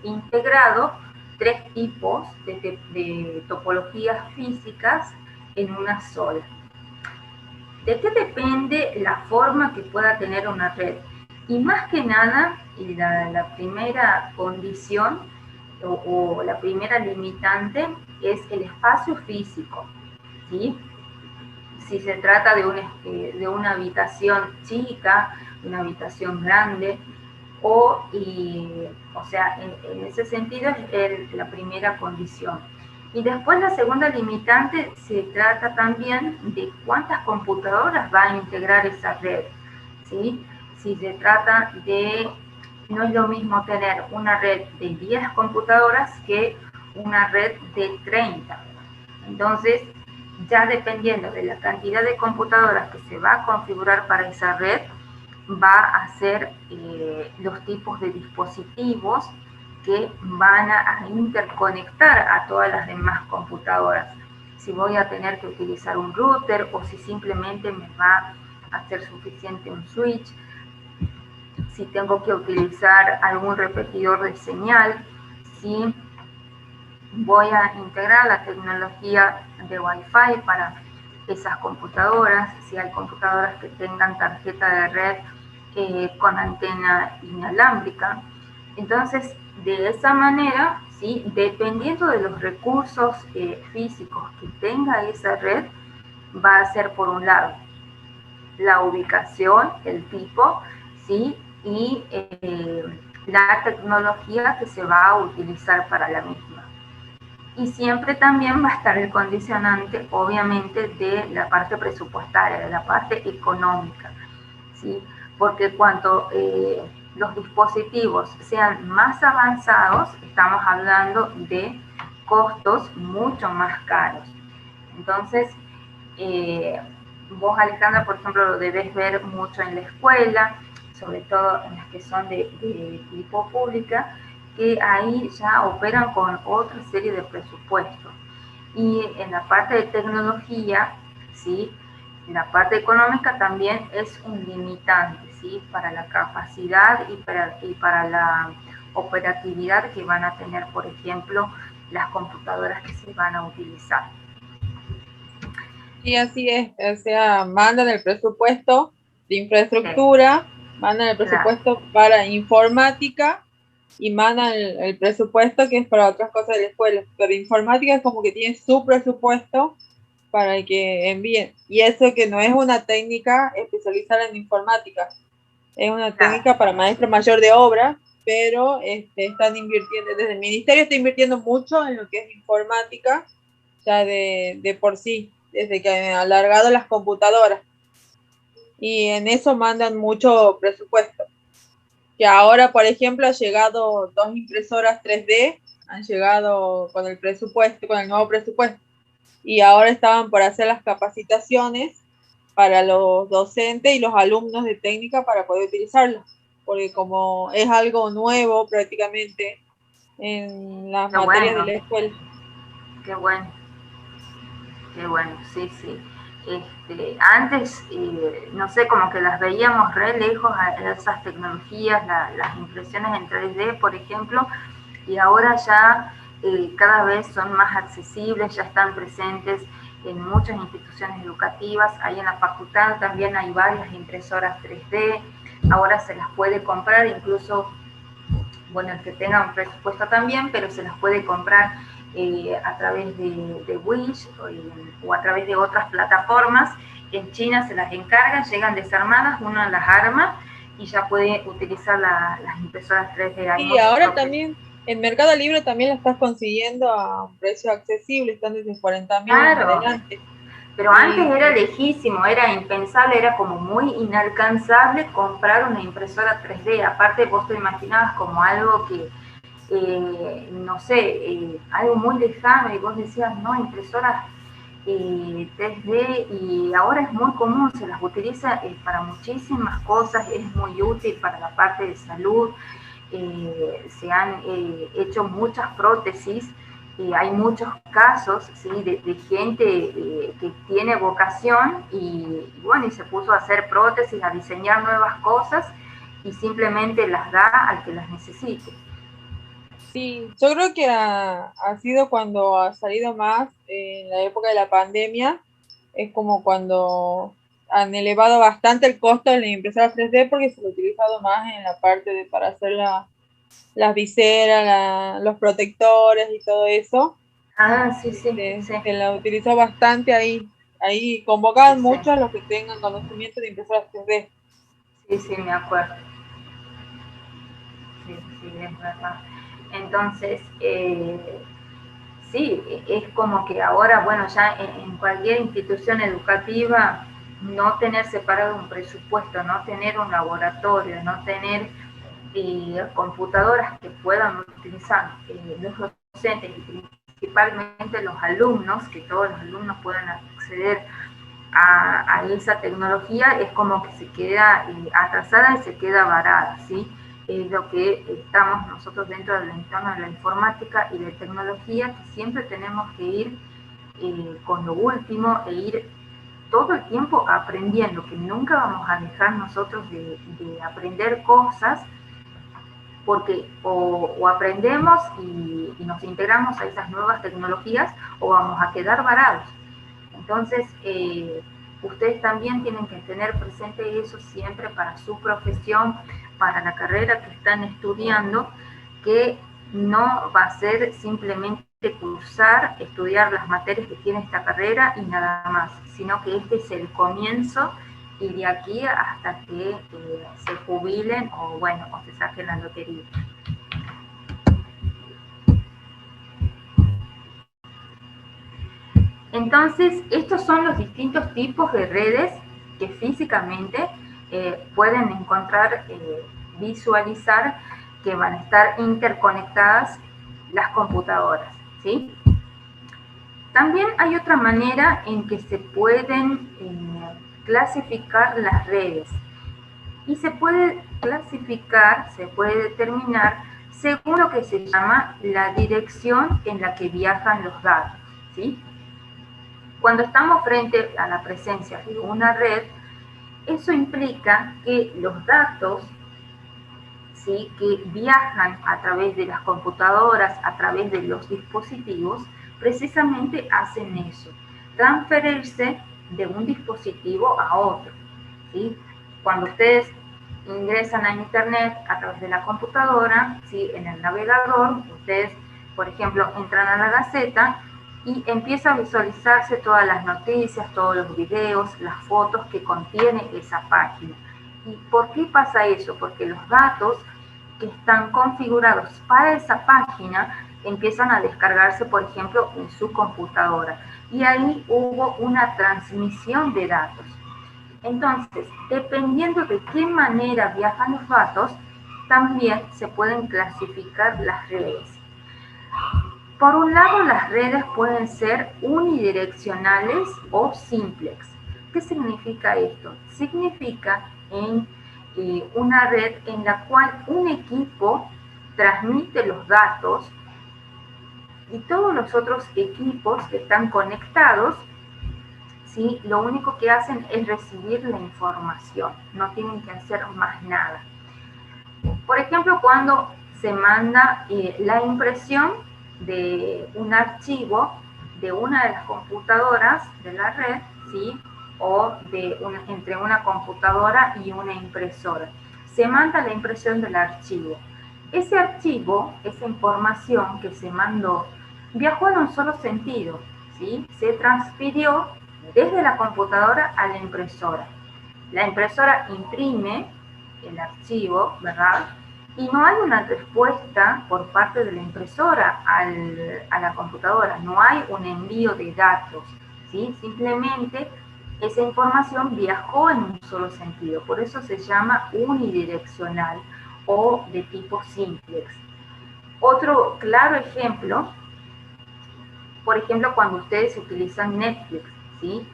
integrado 3 tipos de topologías físicas en una sola. ¿De qué depende la forma que pueda tener una red? Y más que nada, la primera condición o la primera limitante es el espacio físico, ¿sí? Si se trata de una habitación chica, una habitación grande, o sea, en ese sentido es la primera condición. Y después la segunda limitante se trata también de cuántas computadoras va a integrar esa red, ¿sí? Si se trata de, no es lo mismo tener una red de 10 computadoras que una red de 30. Entonces, ya dependiendo de la cantidad de computadoras que se va a configurar para esa red, va a ser los tipos de dispositivos que van a interconectar a todas las demás computadoras. Si voy a tener que utilizar un router o si simplemente me va a ser suficiente un switch, si tengo que utilizar algún repetidor de señal, si voy a integrar la tecnología de Wi-Fi para esas computadoras, si hay computadoras que tengan tarjeta de red con antena inalámbrica. Entonces, de esa manera, ¿sí? Dependiendo de los recursos físicos que tenga esa red, va a ser por un lado la ubicación, el tipo, ¿sí? Y la tecnología que se va a utilizar para la misma. Y siempre también va a estar el condicionante, obviamente, de la parte presupuestaria, de la parte económica, ¿sí? Porque cuanto los dispositivos sean más avanzados, estamos hablando de costos mucho más caros. Entonces, vos, Alejandra, por ejemplo, lo debes ver mucho en la escuela, sobre todo en las que son de tipo pública, que ahí ya operan con otra serie de presupuestos. Y en la parte de tecnología, ¿sí? La parte económica también es un limitante, ¿sí? Para la capacidad y para la operatividad que van a tener, por ejemplo, las computadoras que se van a utilizar. Sí, así es, o sea, mandan el presupuesto de infraestructura, mandan el presupuesto para informática y mandan el presupuesto que es para otras cosas de la escuela, pero informática es como que tiene su presupuesto para el que envíen, y eso que no es una técnica especializada en informática, es una técnica para maestro mayor de obra, pero están invirtiendo, desde el ministerio está invirtiendo mucho en lo que es informática, ya de por sí, desde que han alargado las computadoras, y en eso mandan mucho presupuesto. Que ahora, por ejemplo, ha llegado 2 impresoras 3D, han llegado con el presupuesto, con el nuevo presupuesto, y ahora estaban por hacer las capacitaciones para los docentes y los alumnos de técnica para poder utilizarlo, porque como es algo nuevo prácticamente en las materias de la escuela. Qué bueno. Qué bueno, sí, sí. Antes, no sé, como que las veíamos re lejos a esas tecnologías, las impresiones en 3D, por ejemplo, y ahora ya cada vez son más accesibles, ya están presentes en muchas instituciones educativas. Ahí en la facultad también hay varias impresoras 3D, ahora se las puede comprar, incluso, bueno, el que tenga un presupuesto también, pero se las puede comprar a través de Wish o a través de otras plataformas. En China se las encargan, llegan desarmadas, uno las arma y ya puede utilizar las impresoras 3D. Y ahora también en Mercado Libre también la estás consiguiendo a un precio accesible, están desde 40.000 en adelante. Pero antes era lejísimo, era impensable, era como muy inalcanzable comprar una impresora 3D. Aparte vos te imaginabas como algo que no sé, algo muy lejano, y vos decías, no, impresoras 3D, y ahora es muy común, se las utiliza para muchísimas cosas, es muy útil para la parte de salud, se han hecho muchas prótesis, hay muchos casos, ¿sí? de gente que tiene vocación y bueno, y se puso a hacer prótesis, a diseñar nuevas cosas y simplemente las da al que las necesite. Sí, yo creo que ha sido cuando ha salido más en la época de la pandemia, es como cuando han elevado bastante el costo de la impresora 3D porque se lo ha utilizado más en la parte de para hacer las viseras, los protectores y todo eso. Sí. Se la utilizó bastante ahí. Ahí convocaban mucho a los que tengan conocimiento de impresoras 3D. Sí, me acuerdo. Sí, es verdad. Entonces, sí, es como que ahora, bueno, ya en cualquier institución educativa, no tener separado un presupuesto, no tener un laboratorio, no tener computadoras que puedan utilizar los docentes y principalmente los alumnos, que todos los alumnos puedan acceder a esa tecnología, es como que se queda atrasada y se queda varada, ¿sí? Es lo que estamos nosotros dentro del entorno de la informática y de tecnología, que siempre tenemos que ir con lo último e ir todo el tiempo aprendiendo, que nunca vamos a dejar nosotros de aprender cosas, porque o aprendemos y nos integramos a esas nuevas tecnologías o vamos a quedar varados. Entonces, ustedes también tienen que tener presente eso siempre para su profesión, para la carrera que están estudiando, que no va a ser simplemente cursar, estudiar las materias que tiene esta carrera y nada más, sino que este es el comienzo y de aquí hasta que se jubilen o bueno, o se saquen la lotería. Entonces, estos son los distintos tipos de redes que físicamente pueden encontrar, visualizar que van a estar interconectadas las computadoras, ¿sí? También hay otra manera en que se pueden clasificar las redes. Y se puede clasificar, se puede determinar según lo que se llama la dirección en la que viajan los datos, ¿sí? Cuando estamos frente a la presencia de una red, eso implica que los datos, ¿sí?, que viajan a través de las computadoras, a través de los dispositivos, precisamente hacen eso, transferirse de un dispositivo a otro, ¿sí? Cuando ustedes ingresan a Internet a través de la computadora, ¿sí?, en el navegador, ustedes, por ejemplo, entran a la Gaceta y empieza a visualizarse todas las noticias, todos los videos, las fotos que contiene esa página. ¿Y por qué pasa eso? Porque los datos que están configurados para esa página empiezan a descargarse, por ejemplo, en su computadora. Y ahí hubo una transmisión de datos. Entonces, dependiendo de qué manera viajan los datos, también se pueden clasificar las redes. Por un lado, las redes pueden ser unidireccionales o simplex. ¿Qué significa esto? Significa una red en la cual un equipo transmite los datos y todos los otros equipos que están conectados, ¿sí?, lo único que hacen es recibir la información, no tienen que hacer más nada. Por ejemplo, cuando se manda la impresión de un archivo de una de las computadoras de la red, ¿sí?, o entre una computadora y una impresora. Se manda la impresión del archivo. Ese archivo, esa información que se mandó, viajó en un solo sentido, ¿sí? Se transfirió desde la computadora a la impresora. La impresora imprime el archivo, ¿verdad? Y no hay una respuesta por parte de la impresora a la computadora, no hay un envío de datos, ¿sí? Simplemente esa información viajó en un solo sentido, por eso se llama unidireccional o de tipo simplex. Otro claro ejemplo, por ejemplo, cuando ustedes utilizan Netflix, ¿sí?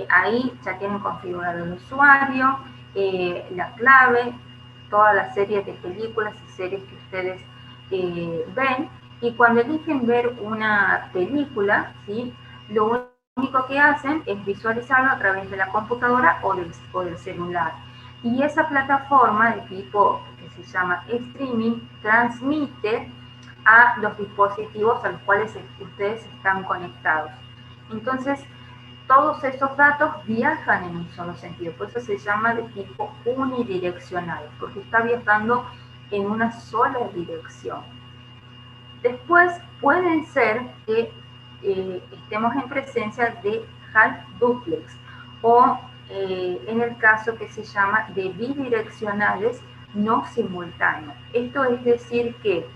Ahí ya tienen configurado el usuario, la clave, todas las series de películas y series que ustedes ven, y cuando eligen ver una película, ¿sí?, lo único que hacen es visualizarlo a través de la computadora o del celular. Y esa plataforma de tipo que se llama streaming transmite a los dispositivos a los cuales ustedes están conectados. Entonces, todos esos datos viajan en un solo sentido, por eso se llama de tipo unidireccional, porque está viajando en una sola dirección. Después pueden ser que estemos en presencia de half duplex o en el caso que se llama de bidireccionales no simultáneos. Esto es decir que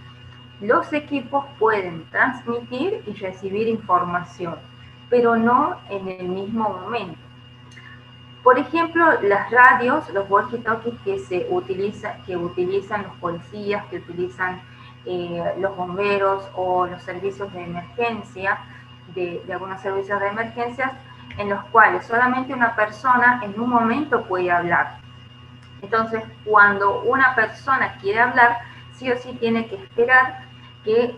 los equipos pueden transmitir y recibir información, pero no en el mismo momento. Por ejemplo, las radios, los walkie-talkies que utilizan los policías, que utilizan los bomberos o los servicios de emergencia, de algunos servicios de emergencias, en los cuales solamente una persona en un momento puede hablar. Entonces, cuando una persona quiere hablar, sí o sí tiene que esperar que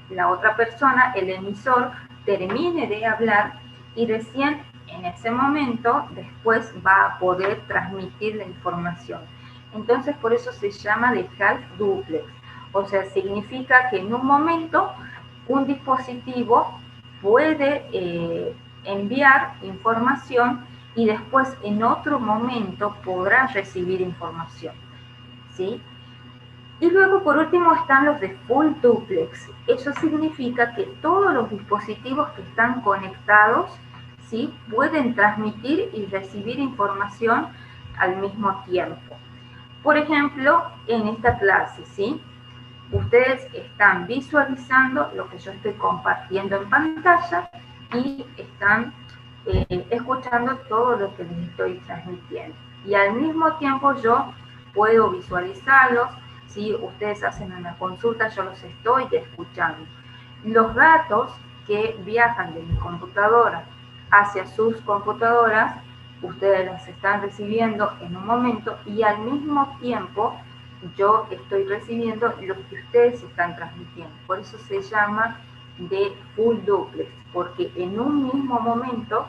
la otra persona, el emisor, termine de hablar y recién en ese momento después va a poder transmitir la información. Entonces, por eso se llama de half duplex. O sea, significa que en un momento un dispositivo puede enviar información y después en otro momento podrá recibir información, ¿sí? Y luego, por último, están los de full duplex. Eso significa que todos los dispositivos que están conectados, ¿sí?, pueden transmitir y recibir información al mismo tiempo. Por ejemplo, en esta clase, ¿sí?, ustedes están visualizando lo que yo estoy compartiendo en pantalla y están escuchando todo lo que les estoy transmitiendo. Y al mismo tiempo yo puedo visualizarlos. Si ustedes hacen una consulta, yo los estoy escuchando. Los datos que viajan de mi computadora hacia sus computadoras, ustedes los están recibiendo en un momento y al mismo tiempo yo estoy recibiendo lo que ustedes están transmitiendo. Por eso se llama de full duplex, porque en un mismo momento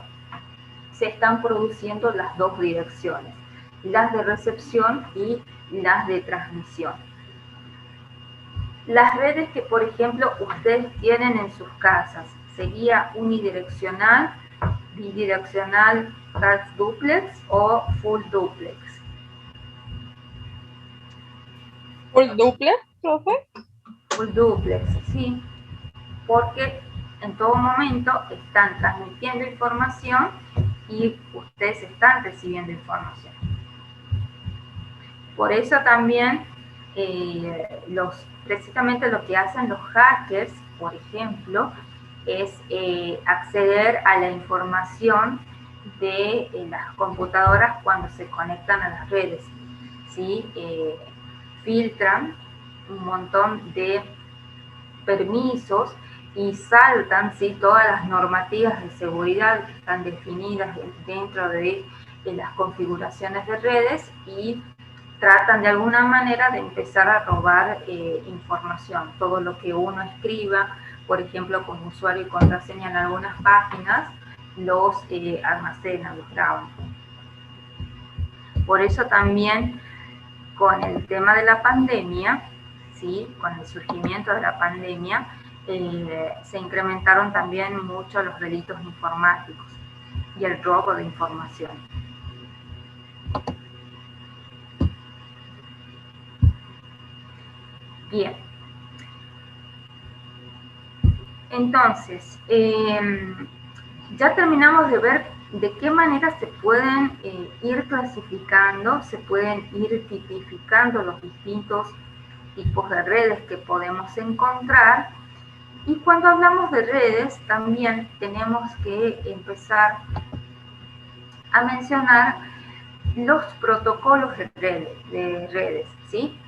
se están produciendo las dos direcciones, las de recepción y las de transmisión. Las redes que, por ejemplo, ustedes tienen en sus casas, ¿sería unidireccional, bidireccional, half duplex o full duplex? ¿Full duplex, profe? Full duplex, sí, porque en todo momento están transmitiendo información y ustedes están recibiendo información. Por eso también precisamente lo que hacen los hackers, por ejemplo, es acceder a la información de las computadoras cuando se conectan a las redes, ¿sí? Filtran un montón de permisos y saltan, ¿sí?, todas las normativas de seguridad que están definidas dentro de las configuraciones de redes y tratan de alguna manera de empezar a robar información. Todo lo que uno escriba, por ejemplo, con usuario y contraseña en algunas páginas, los almacenan, los graban. Por eso también con el tema de la pandemia, ¿sí?, con el surgimiento de la pandemia, se incrementaron también mucho los delitos informáticos y el robo de información. Bien. Entonces, ya terminamos de ver de qué manera se pueden ir clasificando, se pueden ir tipificando los distintos tipos de redes que podemos encontrar. Y cuando hablamos de redes, también tenemos que empezar a mencionar los protocolos de redes, ¿sí?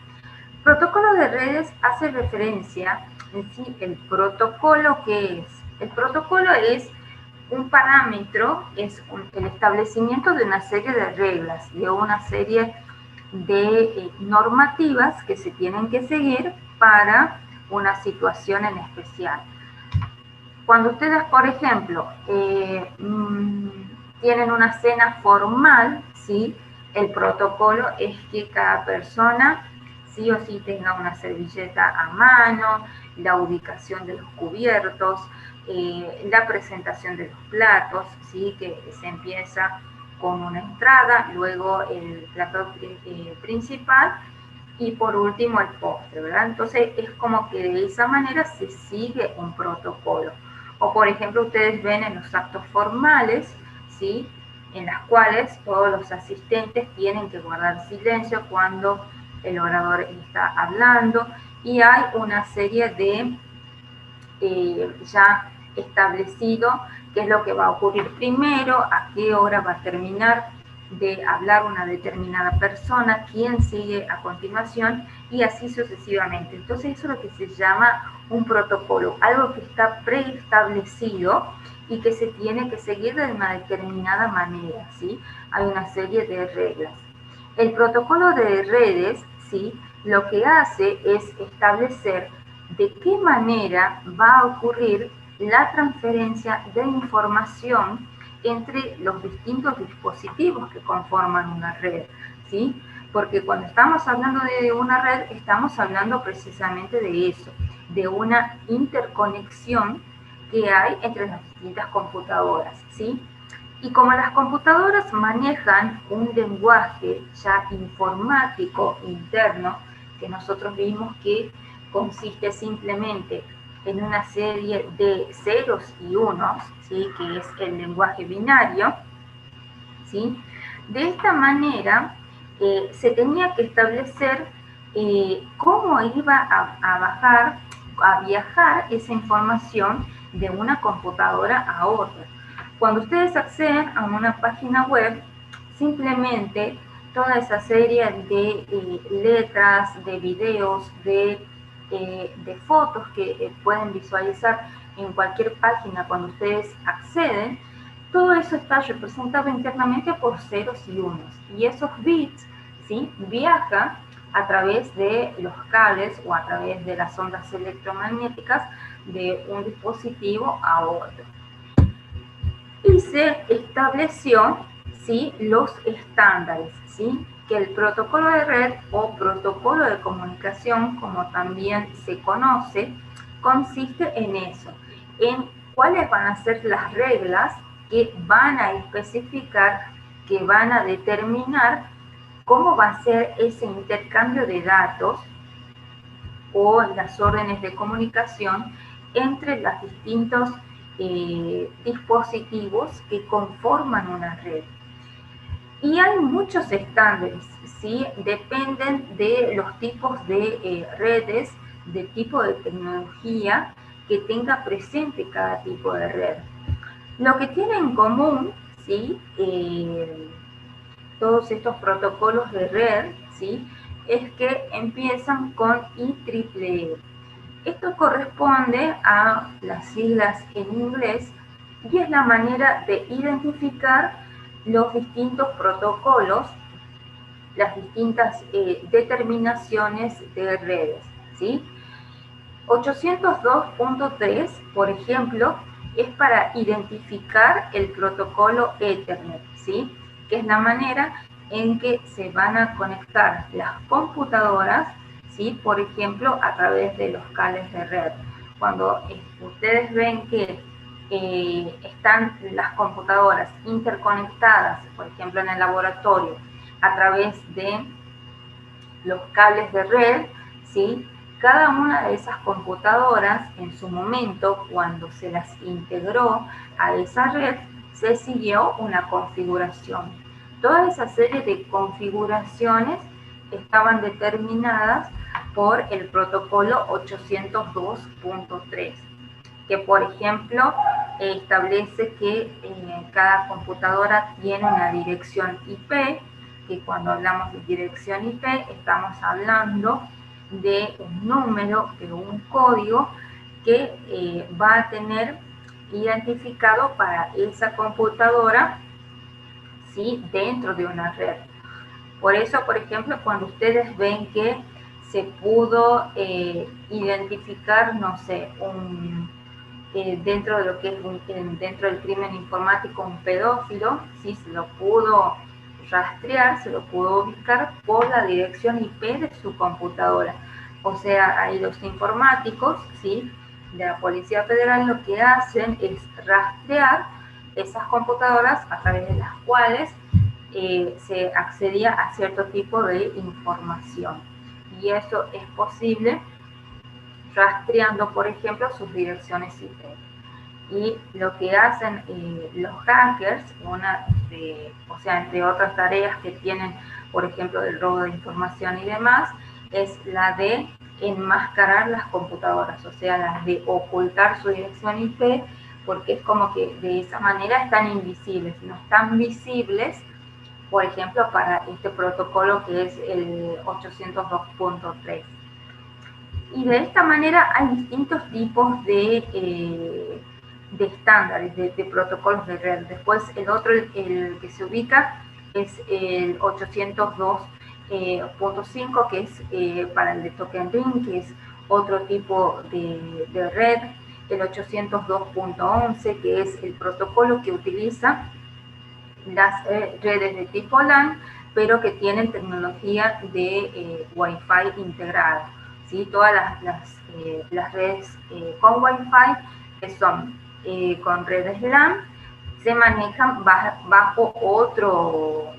Protocolo de redes hace referencia en sí el protocolo que es. El protocolo es un parámetro, es el establecimiento de una serie de reglas, de una serie de normativas que se tienen que seguir para una situación en especial. Cuando ustedes, por ejemplo, tienen una cena formal, ¿sí?, el protocolo es que cada persona sí o sí tenga una servilleta a mano, la ubicación de los cubiertos, la presentación de los platos, ¿sí?, que se empieza con una entrada, luego el plato principal y por último el postre, ¿verdad? Entonces es como que de esa manera se sigue un protocolo. O por ejemplo ustedes ven en los actos formales, ¿sí?, en las cuales todos los asistentes tienen que guardar silencio cuando el orador está hablando y hay una serie de ya establecido qué es lo que va a ocurrir primero, a qué hora va a terminar de hablar una determinada persona, quién sigue a continuación y así sucesivamente. Entonces eso es lo que se llama un protocolo, algo que está preestablecido y que se tiene que seguir de una determinada manera, ¿sí? Hay una serie de reglas. El protocolo de redes, ¿sí?, lo que hace es establecer de qué manera va a ocurrir la transferencia de información entre los distintos dispositivos que conforman una red, ¿sí? Porque cuando estamos hablando de una red, estamos hablando precisamente de eso, de una interconexión que hay entre las distintas computadoras, ¿sí? Y como las computadoras manejan un lenguaje ya informático interno, que nosotros vimos que consiste simplemente en una serie de ceros y unos, ¿sí? Que es el lenguaje binario, ¿sí? De esta manera se tenía que establecer cómo iba a viajar esa información de una computadora a otra. Cuando ustedes acceden a una página web, simplemente toda esa serie de letras, de videos, de fotos que pueden visualizar en cualquier página cuando ustedes acceden, todo eso está representado internamente por ceros y unos. Y esos bits, ¿sí?, viajan a través de los cables o a través de las ondas electromagnéticas de un dispositivo a otro. Y se estableció, ¿sí?, los estándares, ¿sí?, que el protocolo de red o protocolo de comunicación, como también se conoce, consiste en eso, en cuáles van a ser las reglas que van a especificar, que van a determinar cómo va a ser ese intercambio de datos o las órdenes de comunicación entre los distintos dispositivos que conforman una red. Y hay muchos estándares, ¿sí? Dependen de los tipos de redes, de tipo de tecnología que tenga presente cada tipo de red. Lo que tiene en común, ¿sí?, todos estos protocolos de red, ¿sí?, es que empiezan con IEEE. Esto corresponde a las siglas en inglés y es la manera de identificar los distintos protocolos, las distintas determinaciones de redes, ¿sí? 802.3, por ejemplo, es para identificar el protocolo Ethernet, ¿sí?, que es la manera en que se van a conectar las computadoras, ¿sí?, por ejemplo, a través de los cables de red. Cuando ustedes ven que están las computadoras interconectadas, por ejemplo, en el laboratorio, a través de los cables de red, ¿sí?, cada una de esas computadoras, en su momento, cuando se las integró a esa red, se siguió una configuración. Toda esa serie de configuraciones estaban determinadas por el protocolo 802.3, que, por ejemplo, establece que cada computadora tiene una dirección IP, que cuando hablamos de dirección IP estamos hablando de un número, de un código que va a tener identificado para esa computadora, ¿sí?, dentro de una red. Por eso, por ejemplo, cuando ustedes ven que se pudo identificar, no sé, dentro de lo que es dentro del crimen informático, un pedófilo, ¿sí?, se lo pudo rastrear, se lo pudo ubicar por la dirección IP de su computadora. O sea, ahí los informáticos, ¿sí?, de la Policía Federal lo que hacen es rastrear esas computadoras a través de las cuales se accedía a cierto tipo de información. Y eso es posible rastreando, por ejemplo, sus direcciones IP. Y lo que hacen los hackers, o sea, entre otras tareas que tienen, por ejemplo, del robo de información y demás, es la de enmascarar las computadoras, o sea, la de ocultar su dirección IP, porque es como que de esa manera están invisibles, no están visibles, por ejemplo, para este protocolo que es el 802.3. Y de esta manera hay distintos tipos de estándares, de protocolos de red. Después el otro, el que se ubica, es el 802.5, que es para el de token ring, que es otro tipo de red. El 802.11, que es el protocolo que utiliza las redes de tipo LAN, pero que tienen tecnología de Wi-Fi integrada, ¿sí? Todas las redes con Wi-Fi son con redes LAN, se manejan bajo otro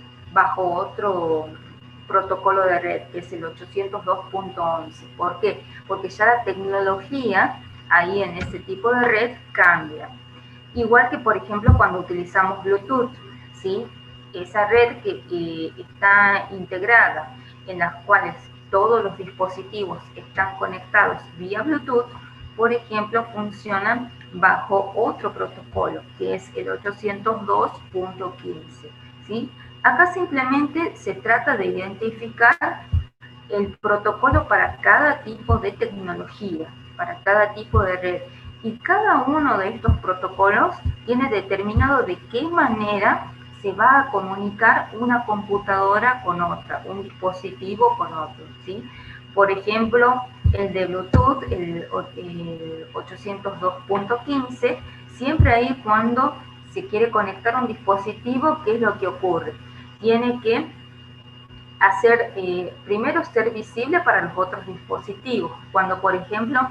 protocolo de red, que es el 802.11. ¿Por qué? Porque ya la tecnología ahí en ese tipo de red cambia. Igual que, por ejemplo, cuando utilizamos Bluetooth, ¿sí? Esa red que está integrada, en las cuales todos los dispositivos están conectados vía Bluetooth, por ejemplo, funcionan bajo otro protocolo, que es el 802.15, ¿sí? Acá simplemente se trata de identificar el protocolo para cada tipo de tecnología, para cada tipo de red. Y cada uno de estos protocolos tiene determinado de qué manera se va a comunicar una computadora con otra, un dispositivo con otro, ¿sí? Por ejemplo, el de Bluetooth, el 802.15, siempre ahí cuando se quiere conectar un dispositivo, ¿qué es lo que ocurre? Tiene que hacer, primero ser visible para los otros dispositivos. Cuando, por ejemplo,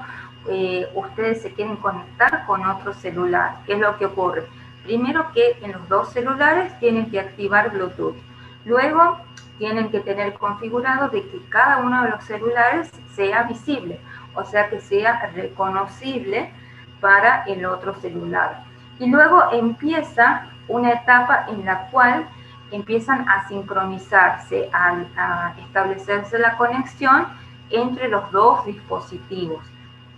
ustedes se quieren conectar con otro celular, ¿qué es lo que ocurre? Primero que en los dos celulares tienen que activar Bluetooth. Luego tienen que tener configurado de que cada uno de los celulares sea visible, o sea que sea reconocible para el otro celular. Y luego empieza una etapa en la cual empiezan a sincronizarse, a establecerse la conexión entre los dos dispositivos.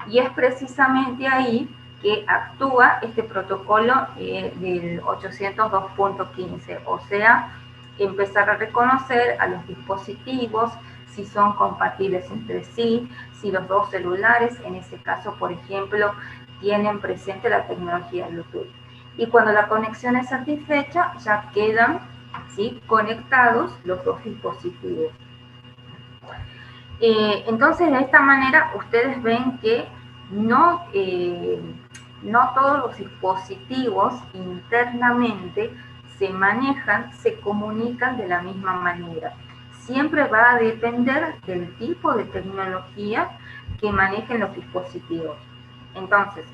Y es precisamente ahí que actúa este protocolo del 802.15, o sea, empezar a reconocer a los dispositivos, si son compatibles entre sí, si los dos celulares, en ese caso, por ejemplo, tienen presente la tecnología Bluetooth. Y cuando la conexión es satisfecha, ya quedan, ¿sí?, conectados los dos dispositivos. Entonces, de esta manera, ustedes ven que no todos los dispositivos internamente se manejan, se comunican de la misma manera. Siempre va a depender del tipo de tecnología que manejen los dispositivos. Entonces,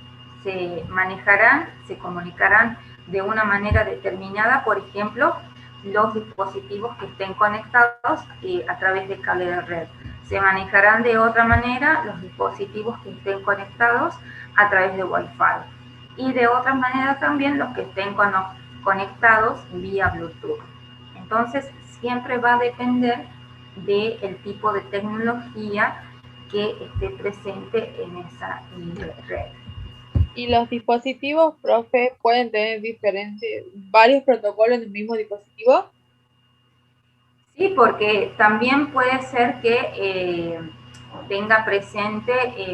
se manejarán, se comunicarán de una manera determinada, por ejemplo, los dispositivos que estén conectados a través de cable de red. Se manejarán de otra manera los dispositivos que estén conectados a través de Wi-Fi. Y de otra manera también los que estén conectados vía Bluetooth. Entonces, siempre va a depender del tipo de tecnología que esté presente en esa red. ¿Y los dispositivos, profe, pueden tener varios protocolos en el mismo dispositivo? Sí, porque también puede ser que tenga presente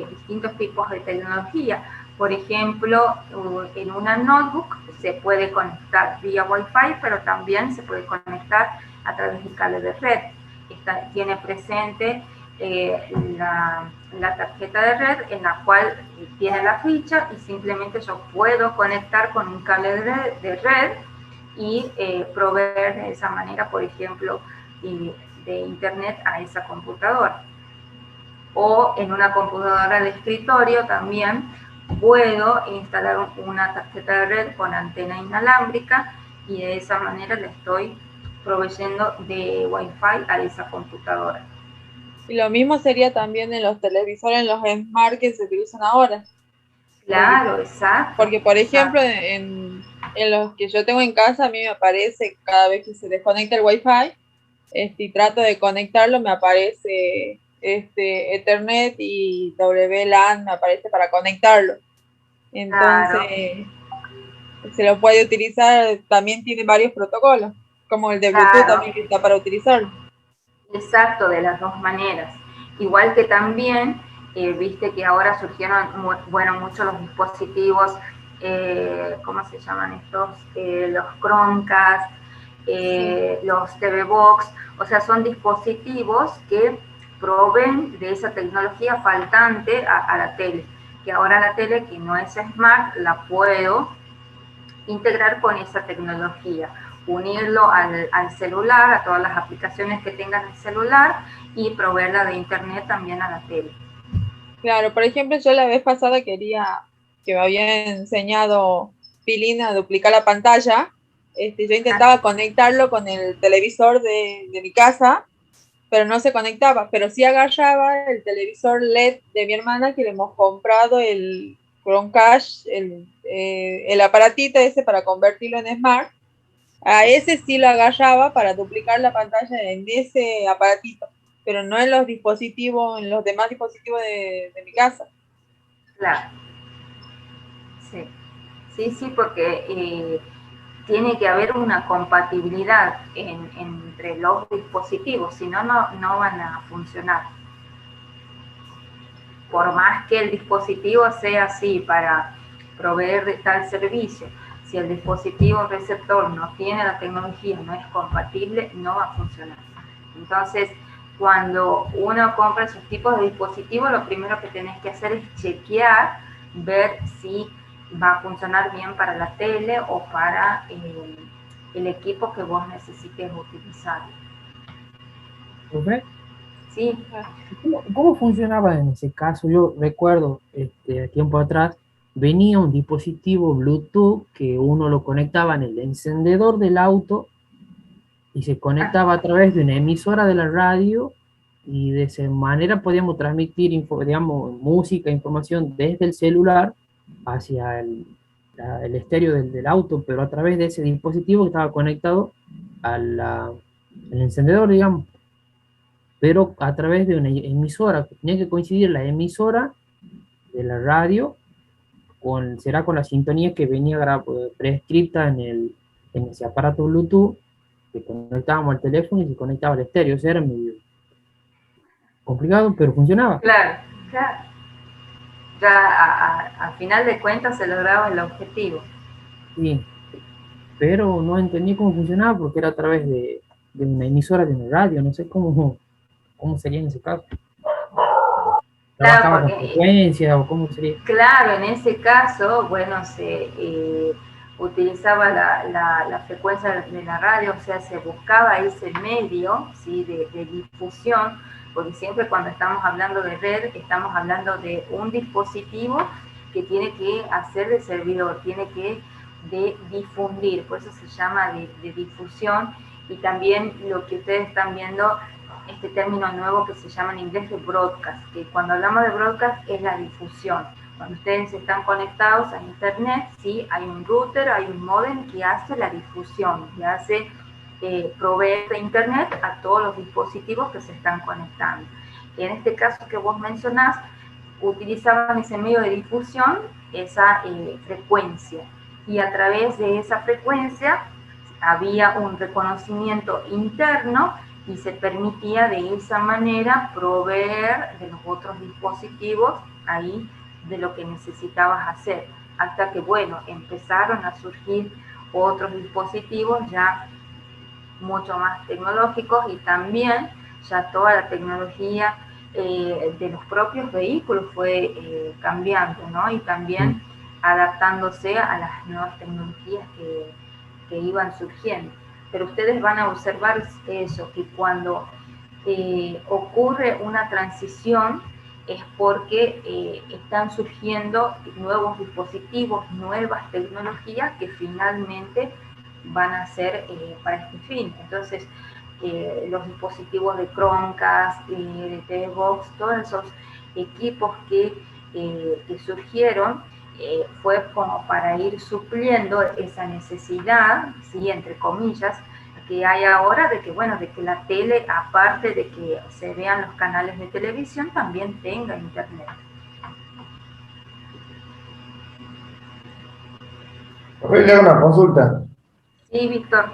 distintos tipos de tecnología. Por ejemplo, en una notebook se puede conectar vía Wi-Fi, pero también se puede conectar a través de cable de red. Tiene presente la tarjeta de red en la cual tiene la ficha y simplemente yo puedo conectar con un cable de red y proveer de esa manera, por ejemplo, de internet a esa computadora. O en una computadora de escritorio también puedo instalar una tarjeta de red con antena inalámbrica y de esa manera le estoy proveyendo de Wi-Fi a esa computadora. Y lo mismo sería también en los televisores, en los Smart que se utilizan ahora. Claro, exacto. Porque, por ejemplo, en los que yo tengo en casa, a mí me aparece cada vez que se desconecta el Wi-Fi, y trato de conectarlo, me aparece Ethernet y WLAN, me aparece para conectarlo. Entonces, claro, se lo puede utilizar, también tiene varios protocolos, como el de Bluetooth, claro, también que está para utilizarlo. Exacto, de las dos maneras. Igual que también, viste que ahora surgieron, muchos los dispositivos, ¿cómo se llaman estos? Los Chromecast, sí, los TV Box, o sea, son dispositivos que proveen de esa tecnología faltante a la tele, que ahora la tele, que no es smart, la puedo integrar con esa tecnología, unirlo al celular, a todas las aplicaciones que tenga el celular y proveerla de internet también a la tele. Claro, por ejemplo, yo la vez pasada quería que me había enseñado Pilina a duplicar la pantalla, yo intentaba conectarlo con el televisor de mi casa, pero no se conectaba, pero sí agarraba el televisor LED de mi hermana, que le hemos comprado el Chromecast, el aparatito ese para convertirlo en Smart. A ese sí lo agarraba para duplicar la pantalla en ese aparatito, pero no en los dispositivos, en los demás dispositivos de mi casa. Claro. Sí, sí, sí, porque tiene que haber una compatibilidad entre los dispositivos, si no, no van a funcionar. Por más que el dispositivo sea así para proveer de tal servicio, si el dispositivo receptor no tiene la tecnología, no es compatible, no va a funcionar. Entonces, cuando uno compra esos tipos de dispositivos, lo primero que tenés que hacer es chequear, ver si va a funcionar bien para la tele o para el equipo que vos necesites utilizar. ¿Profe? Sí. ¿Cómo funcionaba en ese caso? Yo recuerdo, tiempo atrás, venía un dispositivo Bluetooth que uno lo conectaba en el encendedor del auto y se conectaba a través de una emisora de la radio, y de esa manera podíamos transmitir, digamos, música, información desde el celular hacia el estéreo del auto, pero a través de ese dispositivo que estaba conectado al encendedor, digamos, pero a través de una emisora. Tenía que coincidir la emisora de la radio será con la sintonía que venía prescripta en ese aparato Bluetooth, que conectábamos al teléfono y se conectaba al estéreo. O sea, era medio complicado, pero funcionaba. Claro, claro. Ya a final de cuentas se lograba el objetivo. Sí, pero no entendí cómo funcionaba porque era a través de una emisora de una radio. No sé cómo sería en ese caso. ¿Trabajaba con frecuencia o cómo sería? Claro, en ese caso, bueno, se utilizaba la frecuencia de la radio, o sea, se buscaba ese medio, ¿sí?, de difusión, porque siempre cuando estamos hablando de red, estamos hablando de un dispositivo que tiene que hacer de servidor, tiene que difundir, por eso se llama de difusión, y también lo que ustedes están viendo, este término nuevo que se llama en inglés de broadcast, que cuando hablamos de broadcast es la difusión. Cuando ustedes están conectados a internet, ¿sí?, hay un router, hay un módem que hace la difusión, que hace proveer de internet a todos los dispositivos que se están conectando. Y en este caso que vos mencionás, utilizaban ese medio de difusión, esa frecuencia, y a través de esa frecuencia había un reconocimiento interno y se permitía de esa manera proveer de los otros dispositivos ahí de lo que necesitabas hacer, hasta que, bueno, empezaron a surgir otros dispositivos ya mucho más tecnológicos, y también ya toda la tecnología de los propios vehículos fue cambiando, ¿no? Y también adaptándose a las nuevas tecnologías que iban surgiendo. Pero ustedes van a observar eso, que cuando ocurre una transición es porque están surgiendo nuevos dispositivos, nuevas tecnologías que finalmente van a ser para este fin. Entonces, los dispositivos de Chromecast, de TV-Box, todos esos equipos que surgieron, fue como para ir supliendo esa necesidad, ¿sí?, entre comillas, que hay ahora de que, bueno, de que la tele, aparte de que se vean los canales de televisión, también tenga internet. Voy a leer una consulta. Sí, Víctor.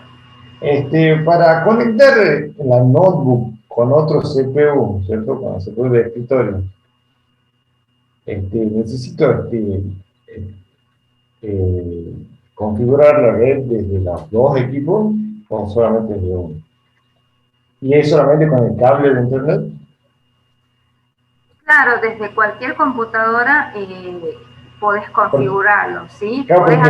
Para conectar la notebook con otro CPU, ¿cierto? Con el CPU de escritorio, necesito configurar la red desde los dos equipos o solamente desde uno. ¿Y es solamente con el cable de internet? Claro, desde cualquier computadora podés configurarlo, ¿sí? Claro, podés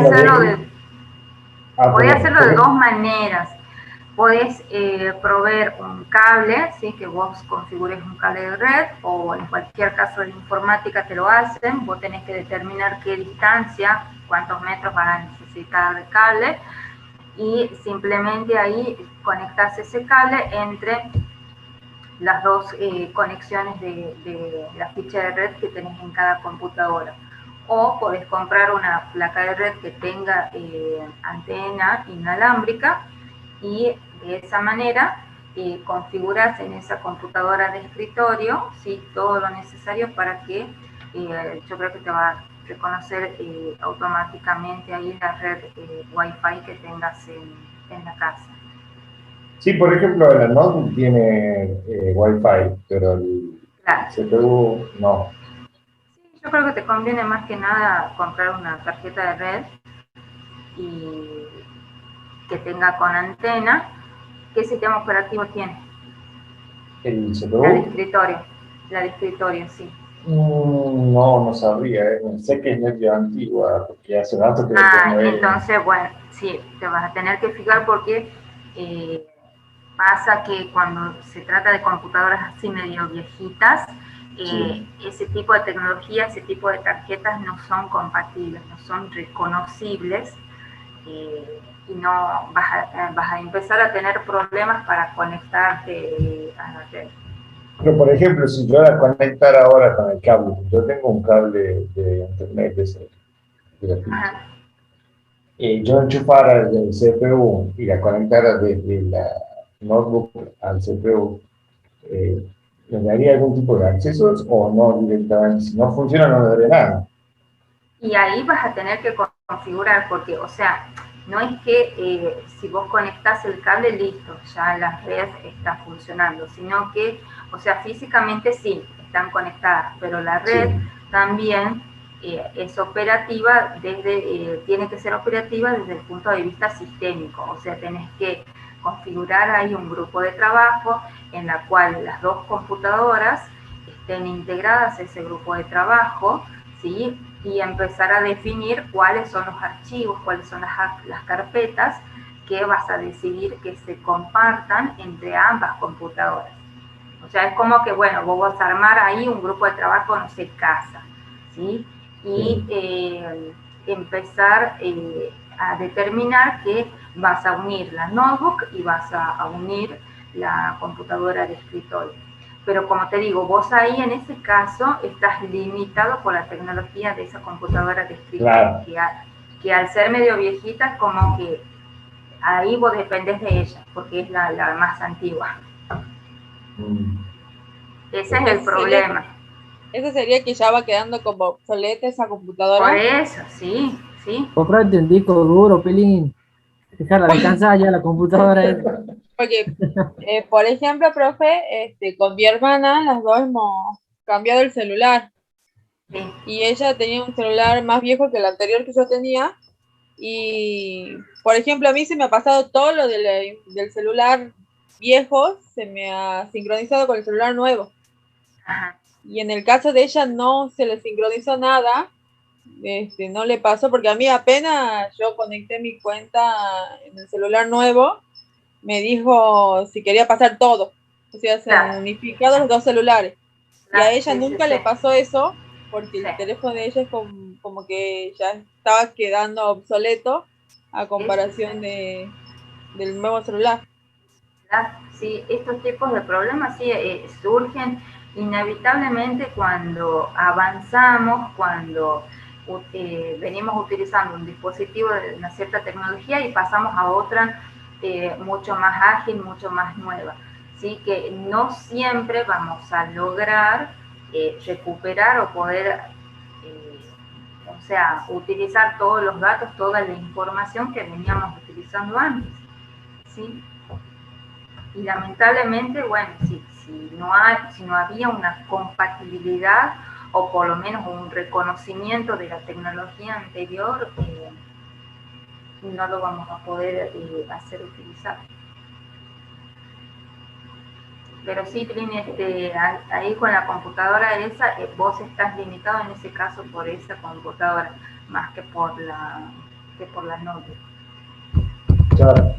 hacerlo de dos maneras. Podés proveer un cable, ¿sí? Que vos configures un cable de red, o en cualquier caso de la informática te lo hacen. Vos tenés que determinar qué distancia, cuántos metros van a necesitar de cable, y simplemente ahí conectás ese cable entre las dos conexiones de la ficha de red que tenés en cada computadora. O podés comprar una placa de red que tenga antena inalámbrica, y de esa manera configuras en esa computadora de escritorio, ¿sí? Todo lo necesario para que yo creo que te va a reconocer automáticamente ahí la red Wi-Fi que tengas en la casa. Sí, por ejemplo, la notebook tiene Wi-Fi, pero el Claro. CPU no. Sí, yo creo que te conviene más que nada comprar una tarjeta de red y que tenga con antena. ¿Qué sistema operativo tiene? ¿El La de CPU? escritorio. La de escritorio, sí. No, no sabría. Sé que es medio antigua, porque hace rato que lo tengo ahí. Entonces, bueno, sí, te vas a tener que fijar porque pasa que cuando se trata de computadoras así medio viejitas, Sí. ese tipo de tecnología, ese tipo de tarjetas no son compatibles, no son reconocibles, y no vas a empezar a tener problemas para conectarte a la red. Pero, por ejemplo, si yo la conectara ahora con el cable, yo tengo un cable de internet de la ficha, Ajá. yo enchufara el CPU y la conectara desde la notebook al CPU, eh, ¿me daría algún tipo de accesos o no directamente? Si no funciona, no me daría nada. Y ahí vas a tener que configurar, porque, o sea, no es que si vos conectás el cable, listo, ya la red está funcionando, sino que, o sea, físicamente sí, están conectadas, pero la red Sí. también es operativa tiene que ser operativa desde el punto de vista sistémico, o sea, tenés que configurar ahí un grupo de trabajo en la cual las dos computadoras estén integradas a ese grupo de trabajo, ¿sí? Y empezar a definir cuáles son los archivos, cuáles son las carpetas que vas a decidir que se compartan entre ambas computadoras. O sea, es como que, bueno, vos vas a armar ahí un grupo de trabajo, no sé, casa, ¿sí? Y empezar a determinar que vas a unir la notebook y vas a unir la computadora de escritorio. Pero como te digo, vos ahí en ese caso estás limitado por la tecnología de esa computadora de escritorio, Claro. que al ser medio viejita es como que ahí vos dependés de ella, porque es la más antigua. Mm. Ese es el problema. Eso sería que ya va quedando como obsoleta esa Por computadora. eso, sí, sí. Comprate un disco duro, Pelín. Dejarla descansar ya la computadora esa. Porque, por ejemplo, profe, con mi hermana, las dos hemos cambiado el celular. Sí. Y ella tenía un celular más viejo que el anterior que yo tenía. Y, por ejemplo, a mí se me ha pasado todo lo del celular viejo, se me ha sincronizado con el celular nuevo. Ajá. Y en el caso de ella no se le sincronizó nada, no le pasó, porque a mí apenas yo conecté mi cuenta en el celular nuevo, me dijo si quería pasar todo. O sea, se han Claro, unificado los dos celulares. Y a claro, ella sí, sí, nunca sí. le pasó eso, porque Sí. el teléfono de ella es como que ya estaba quedando obsoleto a Sí, sí, comparación sí. del nuevo celular. Sí, estos tipos de problemas sí surgen inevitablemente cuando avanzamos, cuando venimos utilizando un dispositivo de una cierta tecnología y pasamos a otra mucho más ágil, mucho más nueva. ¿Sí? Que no siempre vamos a lograr recuperar o poder, o sea, utilizar todos los datos, toda la información que veníamos utilizando antes. ¿Sí? Y lamentablemente, bueno, si no había una compatibilidad o por lo menos un reconocimiento de la tecnología anterior, no lo vamos a poder hacer utilizar. Pero sí, Trini, ahí con la computadora esa, vos estás limitado en ese caso por esa computadora, más que por la notebook. Claro.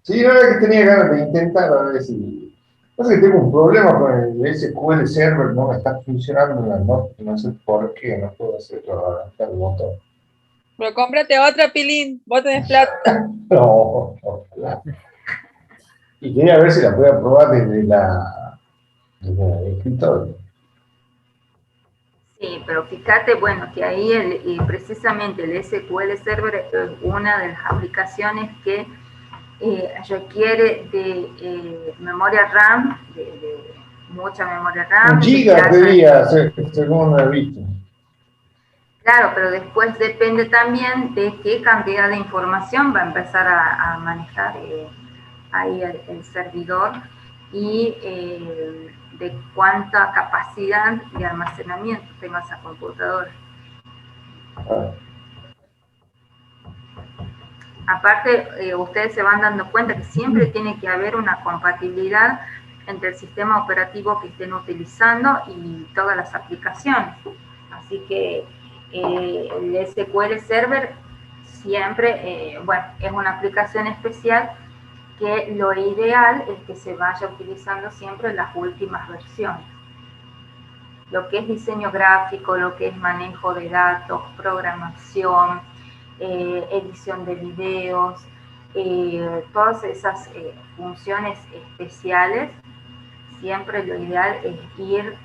Sí, la verdad que tenía ganas de intentar a ver si... Pasa que tengo un problema con el SQL Server, no me está funcionando en la nota, no sé por qué, no puedo hacerlo ahora, el botón. Pero cómprate otra, Pilín. Vos tenés plata. No, ojalá. Y quería ver si la podía probar desde el escritorio. Sí, pero fíjate, bueno, que ahí precisamente el SQL Server es una de las aplicaciones que requiere de memoria RAM, de mucha memoria Un RAM, de giga plaza. pedía, según he visto. Claro, pero después depende también de qué cantidad de información va a empezar a manejar ahí el servidor y de cuánta capacidad de almacenamiento tenga esa computadora. Ah, Aparte, ustedes se van dando cuenta que siempre tiene que haber una compatibilidad entre el sistema operativo que estén utilizando y todas las aplicaciones. Así que el SQL Server siempre, bueno, es una aplicación especial que lo ideal es que se vaya utilizando siempre las últimas versiones. Lo que es diseño gráfico, lo que es manejo de datos, programación, edición de videos, todas esas funciones especiales, siempre lo ideal es ir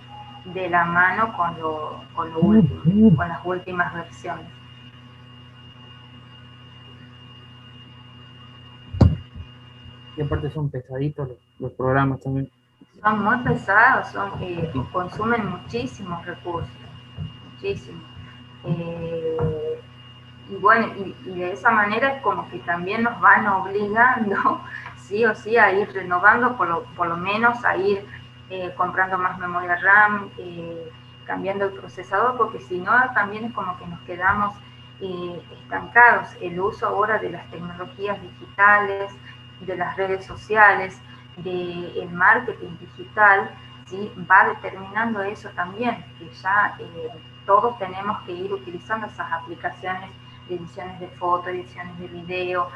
de la mano con lo último, con las últimas versiones. Y aparte son pesaditos los programas también. Son muy pesados, consumen muchísimos recursos, muchísimos. Y bueno, y de esa manera es como que también nos van obligando, sí o sí, a ir renovando, por lo menos a ir comprando más memoria RAM, cambiando el procesador, porque si no, también es como que nos quedamos estancados. El uso ahora de las tecnologías digitales, de las redes sociales, del marketing digital, ¿sí? Va determinando eso también, que ya todos tenemos que ir utilizando esas aplicaciones de ediciones de foto, ediciones de video.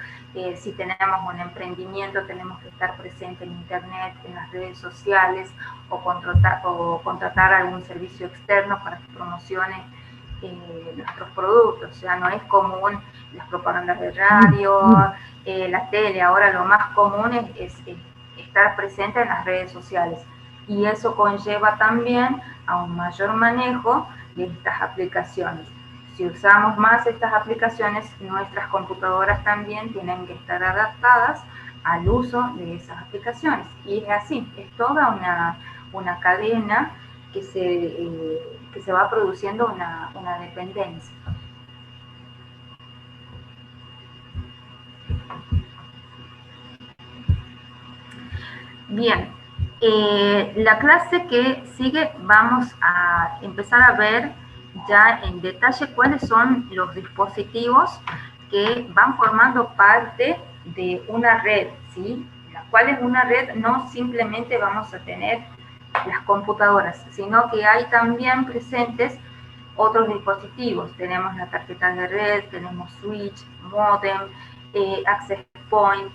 Si tenemos un emprendimiento, tenemos que estar presente en internet, en las redes sociales, o contratar algún servicio externo para que promocione nuestros productos. O sea, no es común las propagandas de radio, la tele. Ahora lo más común es estar presente en las redes sociales. Y eso conlleva también a un mayor manejo de estas aplicaciones. Si usamos más estas aplicaciones, nuestras computadoras también tienen que estar adaptadas al uso de esas aplicaciones. Y es así, es toda una cadena que se va produciendo una dependencia. Bien, la clase que sigue vamos a empezar a ver ya en detalle cuáles son los dispositivos que van formando parte de una red, ¿sí? La cual es una red, no simplemente vamos a tener las computadoras, sino que hay también presentes otros dispositivos. Tenemos la tarjeta de red, tenemos switch, modem, access point,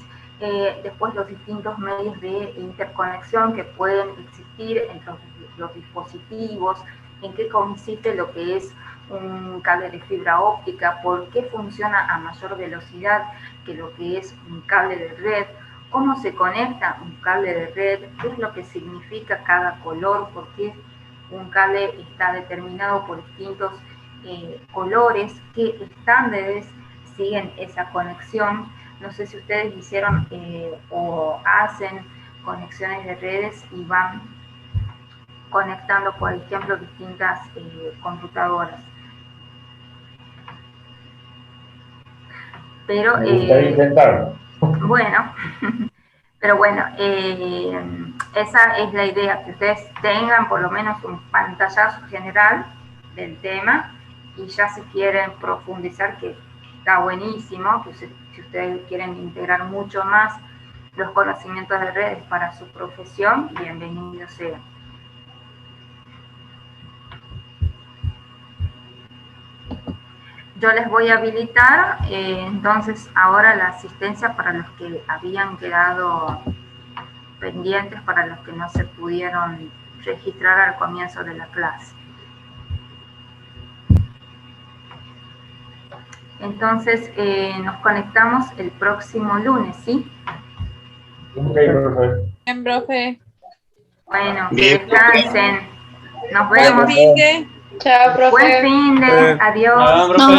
después los distintos medios de interconexión que pueden existir entre los dispositivos, en qué consiste lo que es un cable de fibra óptica, por qué funciona a mayor velocidad que lo que es un cable de red, cómo se conecta un cable de red, qué es lo que significa cada color, por qué un cable está determinado por distintos colores, qué estándares siguen esa conexión. No sé si ustedes hicieron o hacen conexiones de redes y van conectando, por ejemplo, distintas computadoras. Pero, me gustaría intentarlo. Bueno, pero bueno, esa es la idea, que ustedes tengan por lo menos un pantallazo general del tema, y ya si quieren profundizar, que está buenísimo, que si ustedes quieren integrar mucho más los conocimientos de redes para su profesión, bienvenido sea. yo les voy a habilitar, entonces ahora la asistencia para los que habían quedado pendientes, para los que no se pudieron registrar al comienzo de la clase. Entonces nos conectamos el próximo lunes, ¿sí? Ok, profe. Bien, profe. Bueno, que Bien. descansen. Nos Buen vemos. fin de. Chao, profe. Buen fin de. Adiós. Ah, profe.